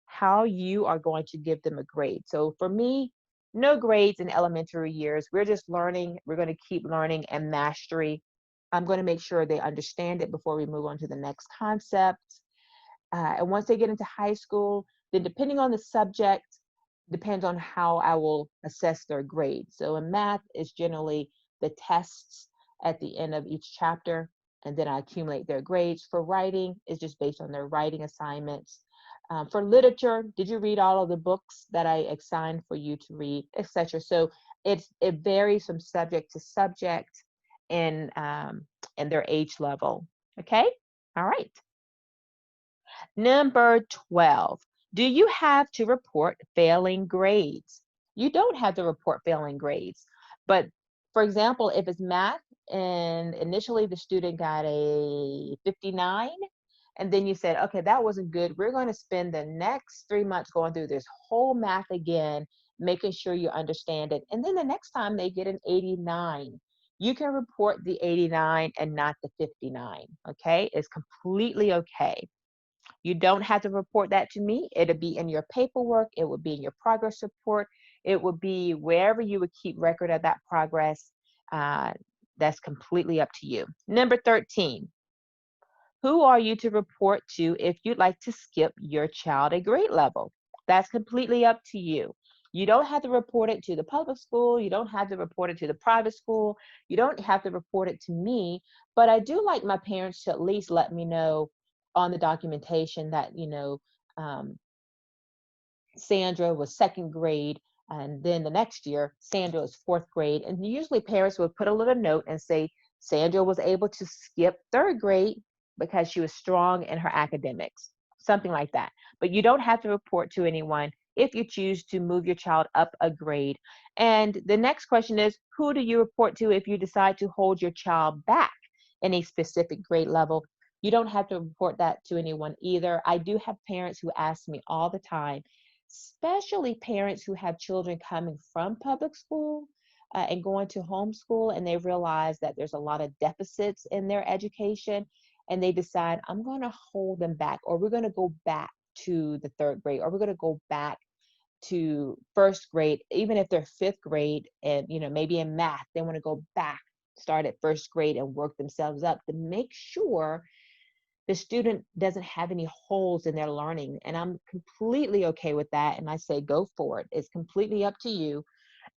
how you are going to give them a grade. So for me, no grades in elementary years. We're just learning. We're going to keep learning and mastery. I'm going to make sure they understand it before we move on to the next concept. And once they get into high school, then depending on the subject, depends on how I will assess their grade. So in math, it's generally the tests at the end of each chapter, and then I accumulate their grades. For writing, it's just based on their writing assignments. For literature, did you read all of the books that I assigned for you to read, etc. So it varies from subject to subject and their age level. Okay, all right. Number 12, do you have to report failing grades? You don't have to report failing grades. But for example, if it's math and initially the student got a 59, and then you said, okay, that wasn't good. We're going to spend the next 3 months going through this whole math again, making sure you understand it. And then the next time they get an 89, you can report the 89 and not the 59. Okay, it's completely okay. You don't have to report that to me. It'll be in your paperwork. It will be in your progress report. It will be wherever you would keep record of that progress. That's completely up to you. Number 13, who are you to report to if you'd like to skip your child a grade level? That's completely up to you. You don't have to report it to the public school. You don't have to report it to the private school. You don't have to report it to me. But I do like my parents to at least let me know on the documentation that, um, Sandra was second grade. And then the next year, Sandra was fourth grade. And usually parents would put a little note and say, Sandra was able to skip third grade because she was strong in her academics, something like that. But you don't have to report to anyone if you choose to move your child up a grade. And the next question is, who do you report to if you decide to hold your child back in a specific grade level? You don't have to report that to anyone either. I do have parents who ask me all the time, especially parents who have children coming from public school and going to homeschool, and they realize that there's a lot of deficits in their education, and they decide, I'm going to hold them back, or we're going to go back to the third grade, or we're going to go back to first grade, even if they're fifth grade, and maybe in math they want to go back, start at first grade and work themselves up to make sure the student doesn't have any holes in their learning. And I'm completely okay with that. And I say, go for it. It's completely up to you.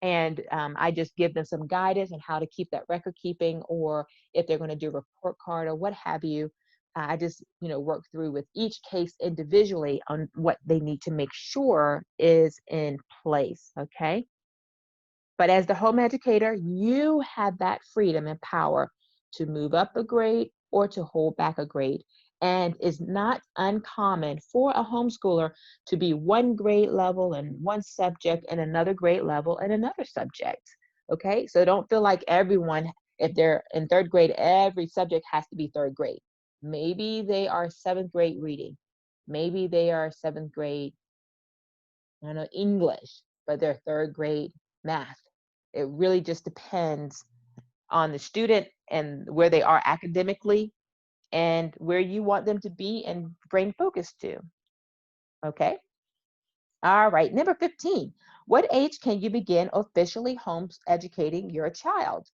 And I just give them some guidance on how to keep that record keeping, or if they're going to do a report card or what have you. I just, work through with each case individually on what they need to make sure is in place. Okay. But as the home educator, you have that freedom and power to move up a grade or to hold back a grade. And it's not uncommon for a homeschooler to be one grade level in one subject and another grade level in another subject. Okay, so don't feel like everyone, if they're in third grade, every subject has to be third grade. Maybe they are seventh grade reading. Maybe they are seventh grade, I don't know, English, but they're third grade math. It really just depends on the student and where they are academically and where you want them to be and bring focus to. Okay. All right. Number 15. What age can you begin officially home educating your child?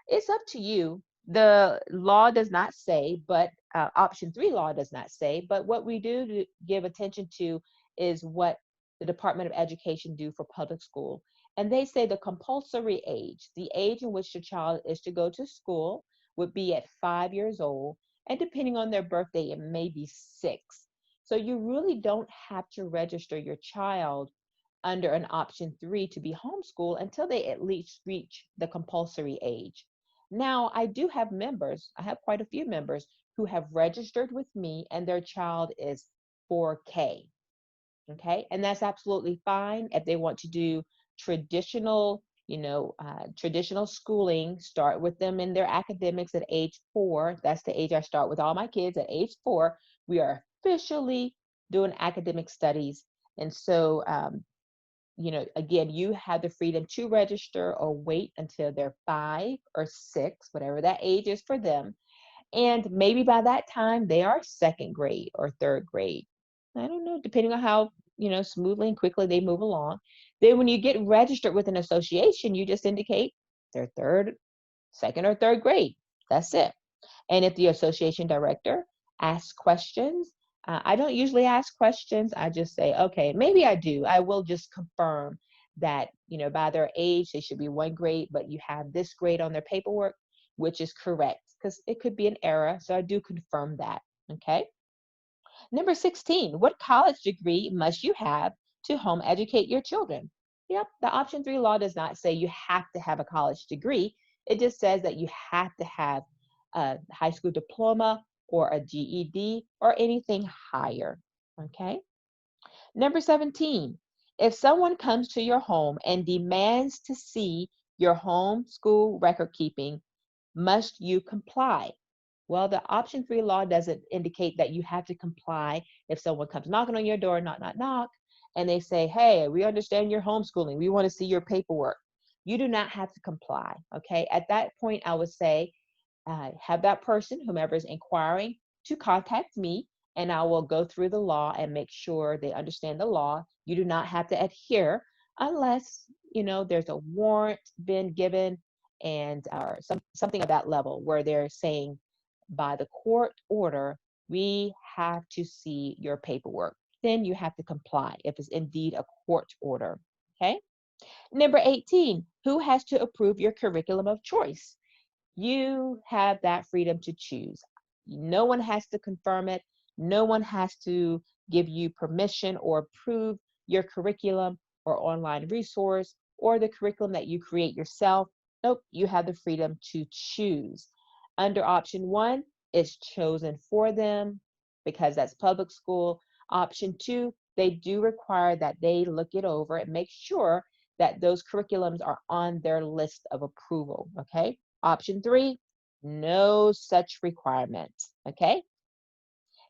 It's up to you. The law does not say, but option 3 law does not say, but what we do to give attention to is what the Department of Education do for public school. And they say the compulsory age, the age in which the child is to go to school, would be at 5 years old. And depending on their birthday, it may be 6. So you really don't have to register your child under an option 3 to be homeschooled until they at least reach the compulsory age. Now, I do have members, I have quite a few members who have registered with me and their child is 4K. Okay, and that's absolutely fine if they want to do traditional, traditional schooling. Start with them in their academics at age 4. That's the age I start with all my kids at age 4. We are officially doing academic studies, and so again, you have the freedom to register or wait until they're 5 or 6, whatever that age is for them. And maybe by that time they are second grade or third grade. I don't know, depending on how, smoothly and quickly they move along. Then when you get registered with an association, you just indicate they're second or third grade. That's it. And if the association director asks questions, I don't usually ask questions. I just say, okay, maybe I do. I will just confirm that, by their age, they should be 1 grade, but you have this grade on their paperwork, which is correct, because it could be an error. So I do confirm that. Okay. Number 16, what college degree must you have to home educate your children? Yep, the option 3 law does not say you have to have a college degree. It just says that you have to have a high school diploma or a GED or anything higher. Okay. Number 17, if someone comes to your home and demands to see your home school record keeping, must you comply? Well, the option 3 law doesn't indicate that you have to comply if someone comes knocking on your door, knock, knock, knock, and they say, hey, we understand you're homeschooling. We want to see your paperwork. You do not have to comply. Okay. At that point, I would say, have that person, whomever is inquiring, to contact me, and I will go through the law and make sure they understand the law. You do not have to adhere unless, there's a warrant been given and or something of that level where they're saying by the court order, we have to see your paperwork. Then you have to comply if it's indeed a court order. Okay. Number 18, who has to approve your curriculum of choice? You have that freedom to choose. No one has to confirm it. No one has to give you permission or approve your curriculum or online resource or the curriculum that you create yourself. Nope, you have the freedom to choose. Under option one, it's chosen for them because that's public school. Option two, they do require that they look it over and make sure that those curriculums are on their list of approval. Okay. Option three, no such requirement. Okay.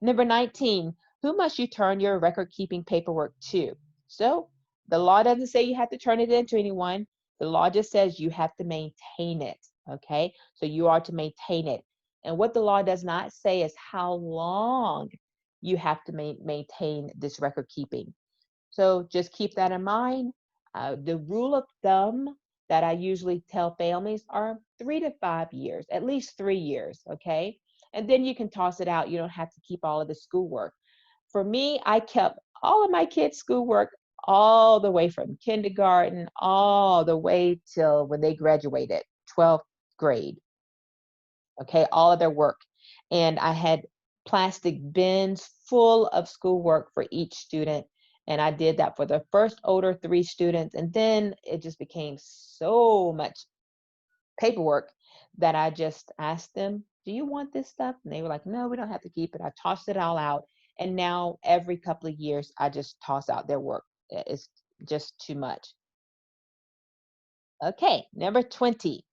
Number 19, who must you turn your record keeping paperwork to? So the law doesn't say you have to turn it in to anyone. The law just says you have to maintain it. Okay. So you are to maintain it. And what the law does not say is how long you have to maintain this record keeping. So just keep that in mind. The rule of thumb that I usually tell families are 3 to 5 years, at least 3 years, okay? And then you can toss it out. You don't have to keep all of the schoolwork. For me, I kept all of my kids' schoolwork all the way from kindergarten, all the way till when they graduated, 12th grade, okay, all of their work. And I had plastic bins full of schoolwork for each student. And I did that for the first older 3 students. And then it just became so much paperwork that I just asked them, do you want this stuff? And they were like, no, we don't have to keep it. I tossed it all out. And now every couple of years, I just toss out their work. It's just too much. Okay, number 20.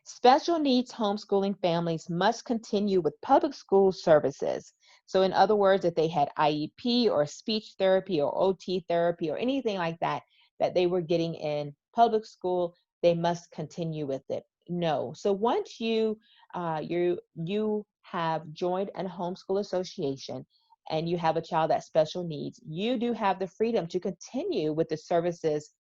Special needs homeschooling families must continue with public school services. So, in other words, if they had IEP or speech therapy or OT therapy or anything like that, that they were getting in public school, they must continue with it. No. So once you have joined a homeschool association and you have a child that special needs, you do have the freedom to continue with the services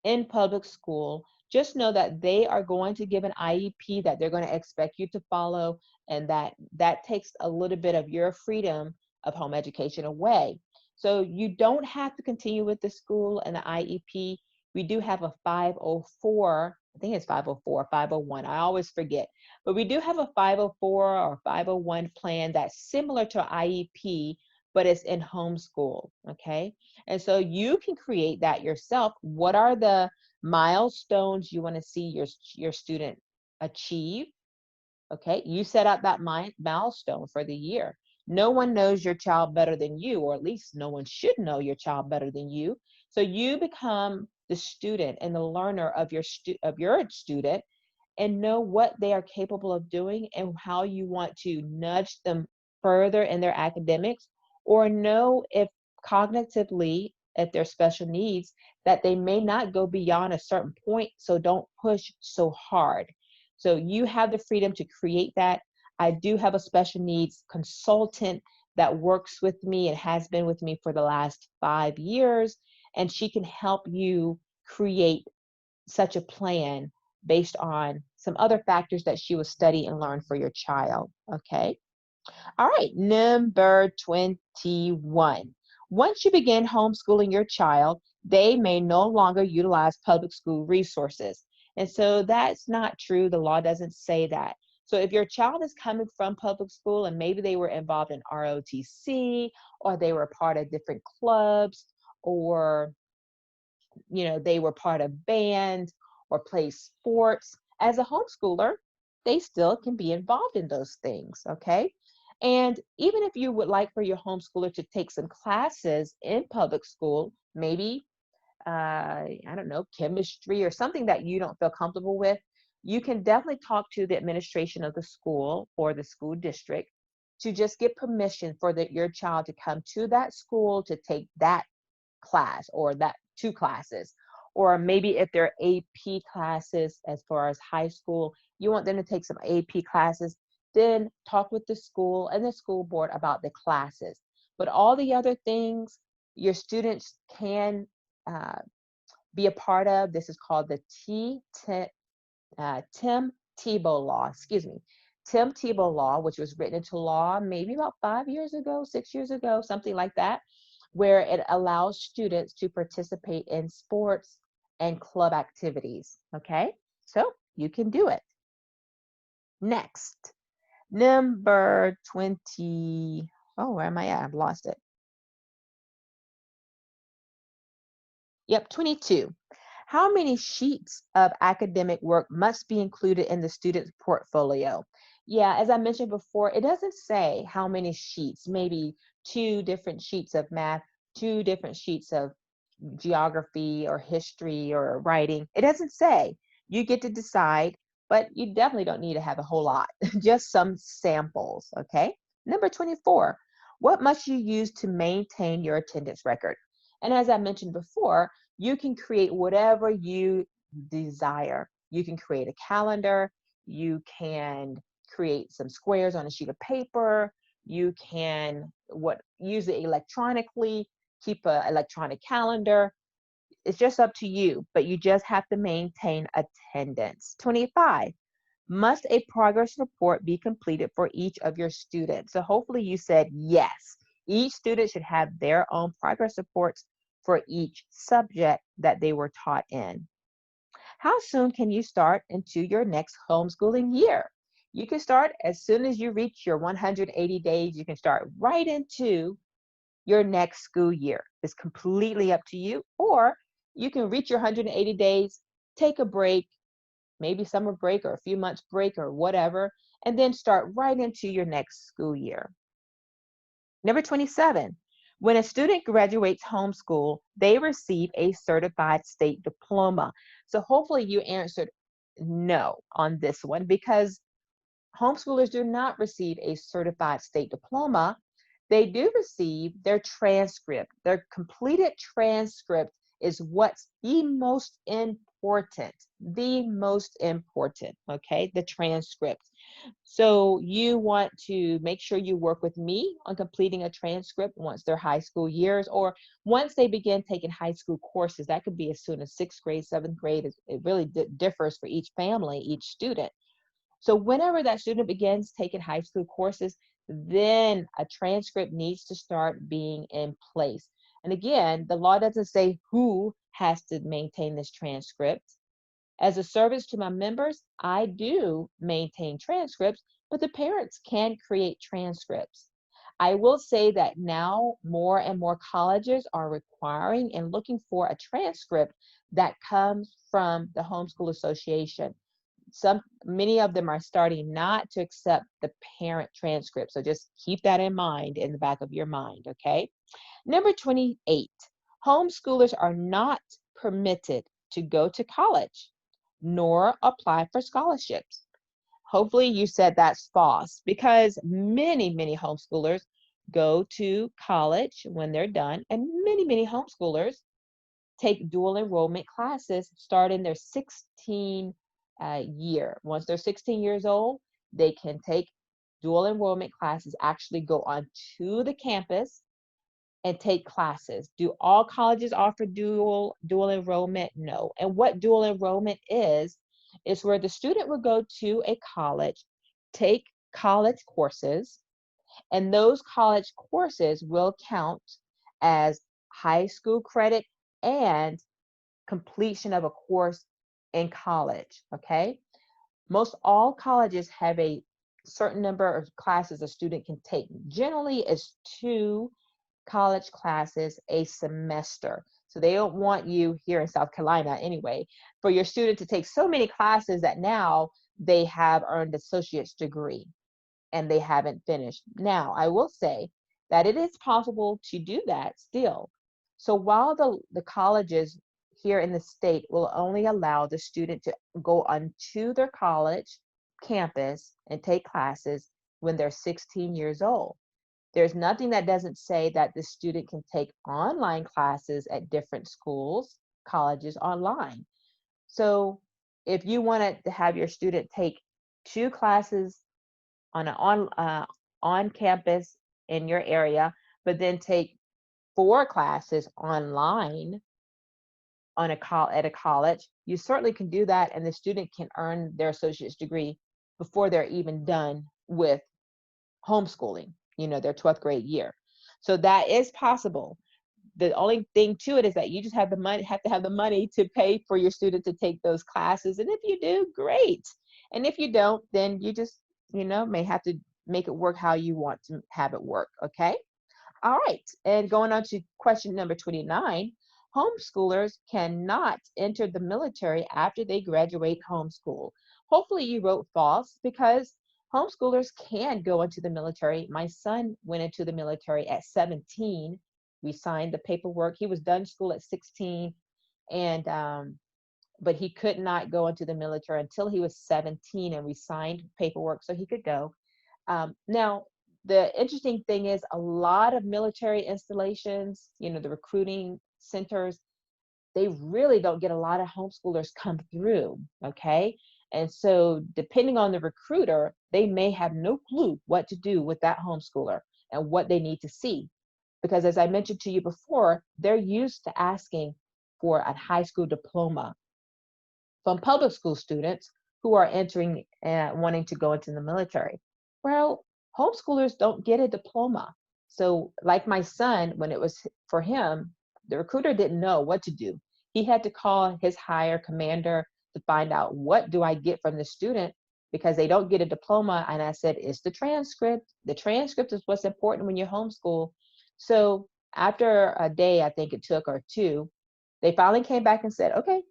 in public school. Just know that they are going to give an IEP that they're going to expect you to follow, and that takes a little bit of your freedom of home education away. So you don't have to continue with the school and the IEP. We do have a 504, I think it's 504, 501. I always forget. But we do have a 504 or 501 plan that's similar to IEP, but it's in homeschool, okay? And so you can create that yourself. What are the milestones you want to see your student achieve? Okay, you set out that milestone for the year. No one knows your child better than you, or at least no one should know your child better than you. So you become the student and the learner of your student, and know what they are capable of doing and how you want to nudge them further in their academics, or know if cognitively, if they're special needs, that they may not go beyond a certain point. So don't push so hard. So you have the freedom to create that. I do have a special needs consultant that works with me and has been with me for the last 5 years, and she can help you create such a plan based on some other factors that she will study and learn for your child. Okay. All right. Number 21. Once you begin homeschooling your child, they may no longer utilize public school resources. And so that's not true. The law doesn't say that. So if your child is coming from public school and maybe they were involved in ROTC, or they were part of different clubs, or they were part of band or play sports. As a homeschooler, they still can be involved in those things, okay? And even if you would like for your homeschooler to take some classes in public school, maybe, I don't know, chemistry or something that you don't feel comfortable with, you can definitely talk to the administration of the school or the school district to just get permission for your child to come to that school to take that class or that 2 classes. Or maybe if they're AP classes, as far as high school, you want them to take some AP classes, then talk with the school and the school board about the classes. But all the other things your students can uh, be a part of, this is called the Tim Tebow law, excuse me. Tim Tebow law, which was written into law maybe about 5 years ago, 6 years ago, something like that, where it allows students to participate in sports and club activities. Okay, so you can do it. Next, number 20. Oh, where am I at? I've lost it. Yep, 22. How many sheets of academic work must be included in the student's portfolio? Yeah, as I mentioned before, it doesn't say how many sheets, maybe 2 different sheets of math, 2 different sheets of geography or history or writing. It doesn't say. You get to decide, but you definitely don't need to have a whole lot, just some samples, okay? Number 24, what must you use to maintain your attendance record? And as I mentioned before, you can create whatever you desire. You can create a calendar, you can create some squares on a sheet of paper, you can use it electronically, keep an electronic calendar. It's just up to you, but you just have to maintain attendance. 25, must a progress report be completed for each of your students? So hopefully you said yes. Each student should have their own progress reports for each subject that they were taught in. How soon can you start into your next homeschooling year? You can start as soon as you reach your 180 days. You can start right into your next school year. It's completely up to you. Or you can reach your 180 days, take a break, maybe summer break or a few months break or whatever, and then start right into your next school year. Number 27, when a student graduates homeschool, they receive a certified state diploma. So hopefully you answered no on this one, because homeschoolers do not receive a certified state diploma. They do receive their transcript. Their completed transcript is what's the most important. The most important, okay? The transcript. So you want to make sure you work with me on completing a transcript once their high school years, or once they begin taking high school courses. That could be as soon as 6th grade, 7th grade. It really differs for each family, each student. So whenever that student begins taking high school courses, then a transcript needs to start being in place. And again, the law doesn't say who has to maintain this transcript. As a service to my members, I do maintain transcripts, but the parents can create transcripts. I will say that now more and more colleges are requiring and looking for a transcript that comes from the Homeschool Association. Many of them are starting not to accept the parent transcript. So just keep that in mind, in the back of your mind, okay? Number 28, homeschoolers are not permitted to go to college nor apply for scholarships. Hopefully you said that's false, because many homeschoolers go to college when they're done, and many homeschoolers take dual enrollment classes starting their 16 year. Once they're 16 years old, they can take dual enrollment classes, actually go on to the campus and take classes. Do all colleges offer dual enrollment? No. And what dual enrollment is where the student will go to a college, take college courses, and those college courses will count as high school credit and completion of a course in college, okay? Most all colleges have a certain number of classes a student can take. Generally, it's 2 college classes a semester. So they don't want you here in South Carolina anyway, for your student to take so many classes that now they have earned associate's degree and they haven't finished. Now, I will say that it is possible to do that still. So while the colleges here in the state will only allow the student to go onto their college campus and take classes when they're 16 years old, there's nothing that doesn't say that the student can take online classes at different schools, colleges online. So if you wanted to have your student take 2 classes on campus in your area, but then take 4 classes online at a college, you certainly can do that, and the student can earn their associate's degree before they're even done with homeschooling, their 12th grade year. So that is possible. the only thing to it is that you just have to have the money to pay for your student to take those classes. And if you do, great. And if you don't, then you just, may have to make it work how you want to have it work. Okay. All right. And going on to question number 29, homeschoolers cannot enter the military after they graduate homeschool. Hopefully you wrote false, because homeschoolers can go into the military. My son went into the military at 17. We signed the paperwork. He was done school at 16, and but he could not go into the military until he was 17, and we signed paperwork so he could go. Now, the interesting thing is, a lot of military installations, the recruiting centers, they really don't get a lot of homeschoolers come through. Okay. And so depending on the recruiter, they may have no clue what to do with that homeschooler and what they need to see. Because as I mentioned to you before, they're used to asking for a high school diploma from public school students who are entering and wanting to go into the military. Well, homeschoolers don't get a diploma. So like my son, when it was for him, the recruiter didn't know what to do. He had to call his higher commander to find out, what do I get from the student, because they don't get a diploma. And I said, it's the transcript. The transcript is what's important when you homeschool. So after a day, I think it took, or two, they finally came back and said, okay,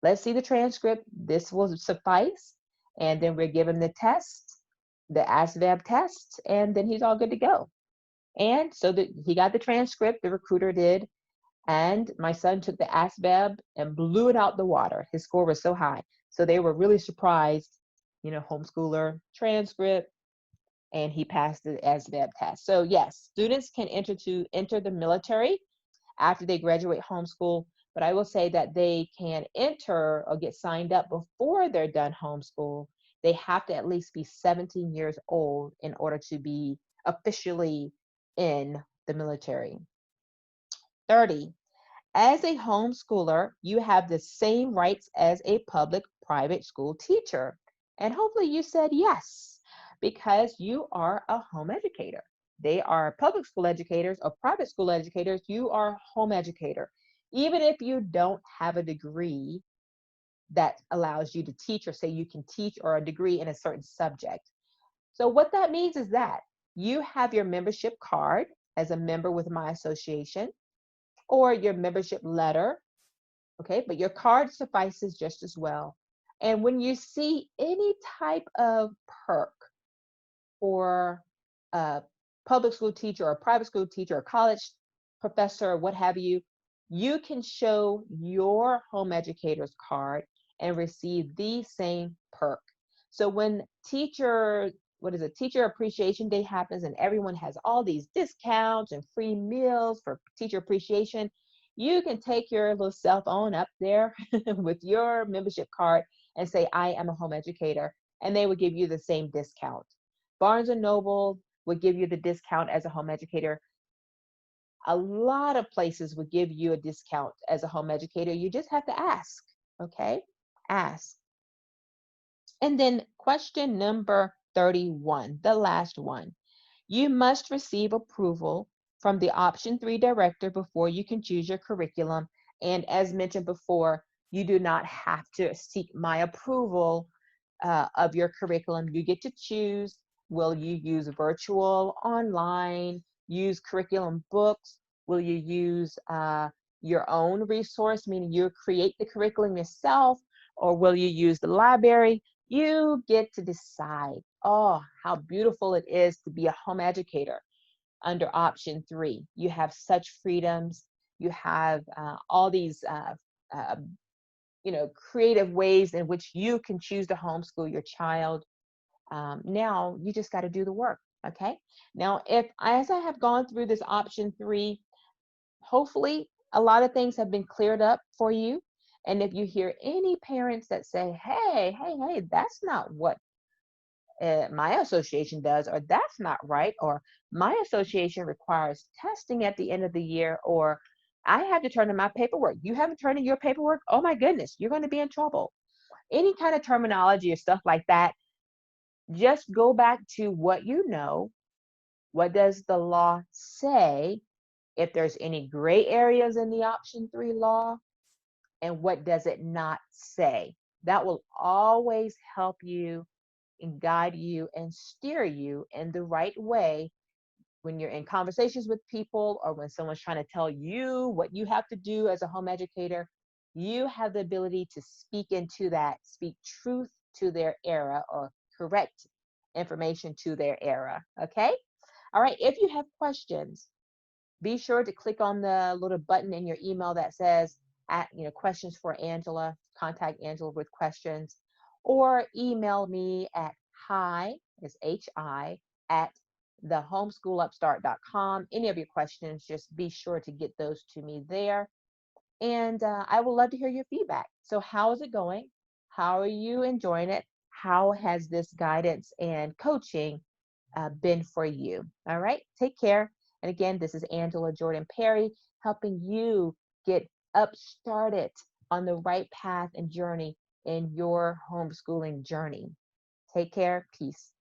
let's see the transcript. This will suffice. And then we're given the test, the ASVAB test, and then he's all good to go. And so he got the transcript, the recruiter did, and my son took the ASVAB and blew it out the water. His score was so high. So they were really surprised, homeschooler, transcript, and he passed the ASVAB test. So yes, students can enter the military after they graduate homeschool, but I will say that they can enter or get signed up before they're done homeschool. They have to at least be 17 years old in order to be officially in the military. 30, as a homeschooler, you have the same rights as a public private school teacher. And hopefully you said yes, because you are a home educator. They are public school educators or private school educators. You are a home educator. Even if you don't have a degree that allows you to teach, or say you can teach, or a degree in a certain subject. So what that means is that you have your membership card as a member with my association, or your membership letter, okay? But your card suffices just as well. And when you see any type of perk for a public school teacher or a private school teacher or college professor or what have you, you can show your home educator's card and receive the same perk. So when teacher appreciation day happens and everyone has all these discounts and free meals for teacher appreciation, you can take your little cell phone up there with your membership card and say, I am a home educator, and they would give you the same discount. Barnes and Noble would give you the discount as a home educator. A lot of places would give you a discount as a home educator. You just have to ask, okay? Ask. And then question number 31, the last one. You must receive approval from the option 3 director before you can choose your curriculum. And as mentioned before, you do not have to seek my approval of your curriculum. You get to choose. Will you use virtual, online, use curriculum books? Will you use your own resource, meaning you create the curriculum yourself, or will you use the library? You get to decide. Oh, how beautiful it is to be a home educator under option 3. You have such freedoms. You have all these creative ways in which you can choose to homeschool your child. Now you just got to do the work. Okay. Now, as I have gone through this option 3, hopefully a lot of things have been cleared up for you. And if you hear any parents that say, hey, that's not what my association does, or that's not right, or my association requires testing at the end of the year, or I have to turn in my paperwork. You haven't turned in your paperwork? Oh my goodness, you're going to be in trouble. Any kind of terminology or stuff like that, just go back to what you know. What does the law say? if there's any gray areas in the option 3 law, and what does it not say. That will always help you and guide you and steer you in the right way when you're in conversations with people or when someone's trying to tell you what you have to do as a home educator. You have the ability to speak into that, speak truth to their era or correct information to their era. Okay? All right. If you have questions, be sure to click on the little button in your email that says, questions for Angela. Contact Angela with questions, or email me at hi, is hi, at thehomeschoolupstart.com. Any of your questions, just be sure to get those to me there. And I would love to hear your feedback. So how is it going? How are you enjoying it? How has this guidance and coaching been for you? All right, take care. And again, this is Angela Jordan Perry, helping you get upstarted on the right path and journey in your homeschooling journey. Take care. Peace.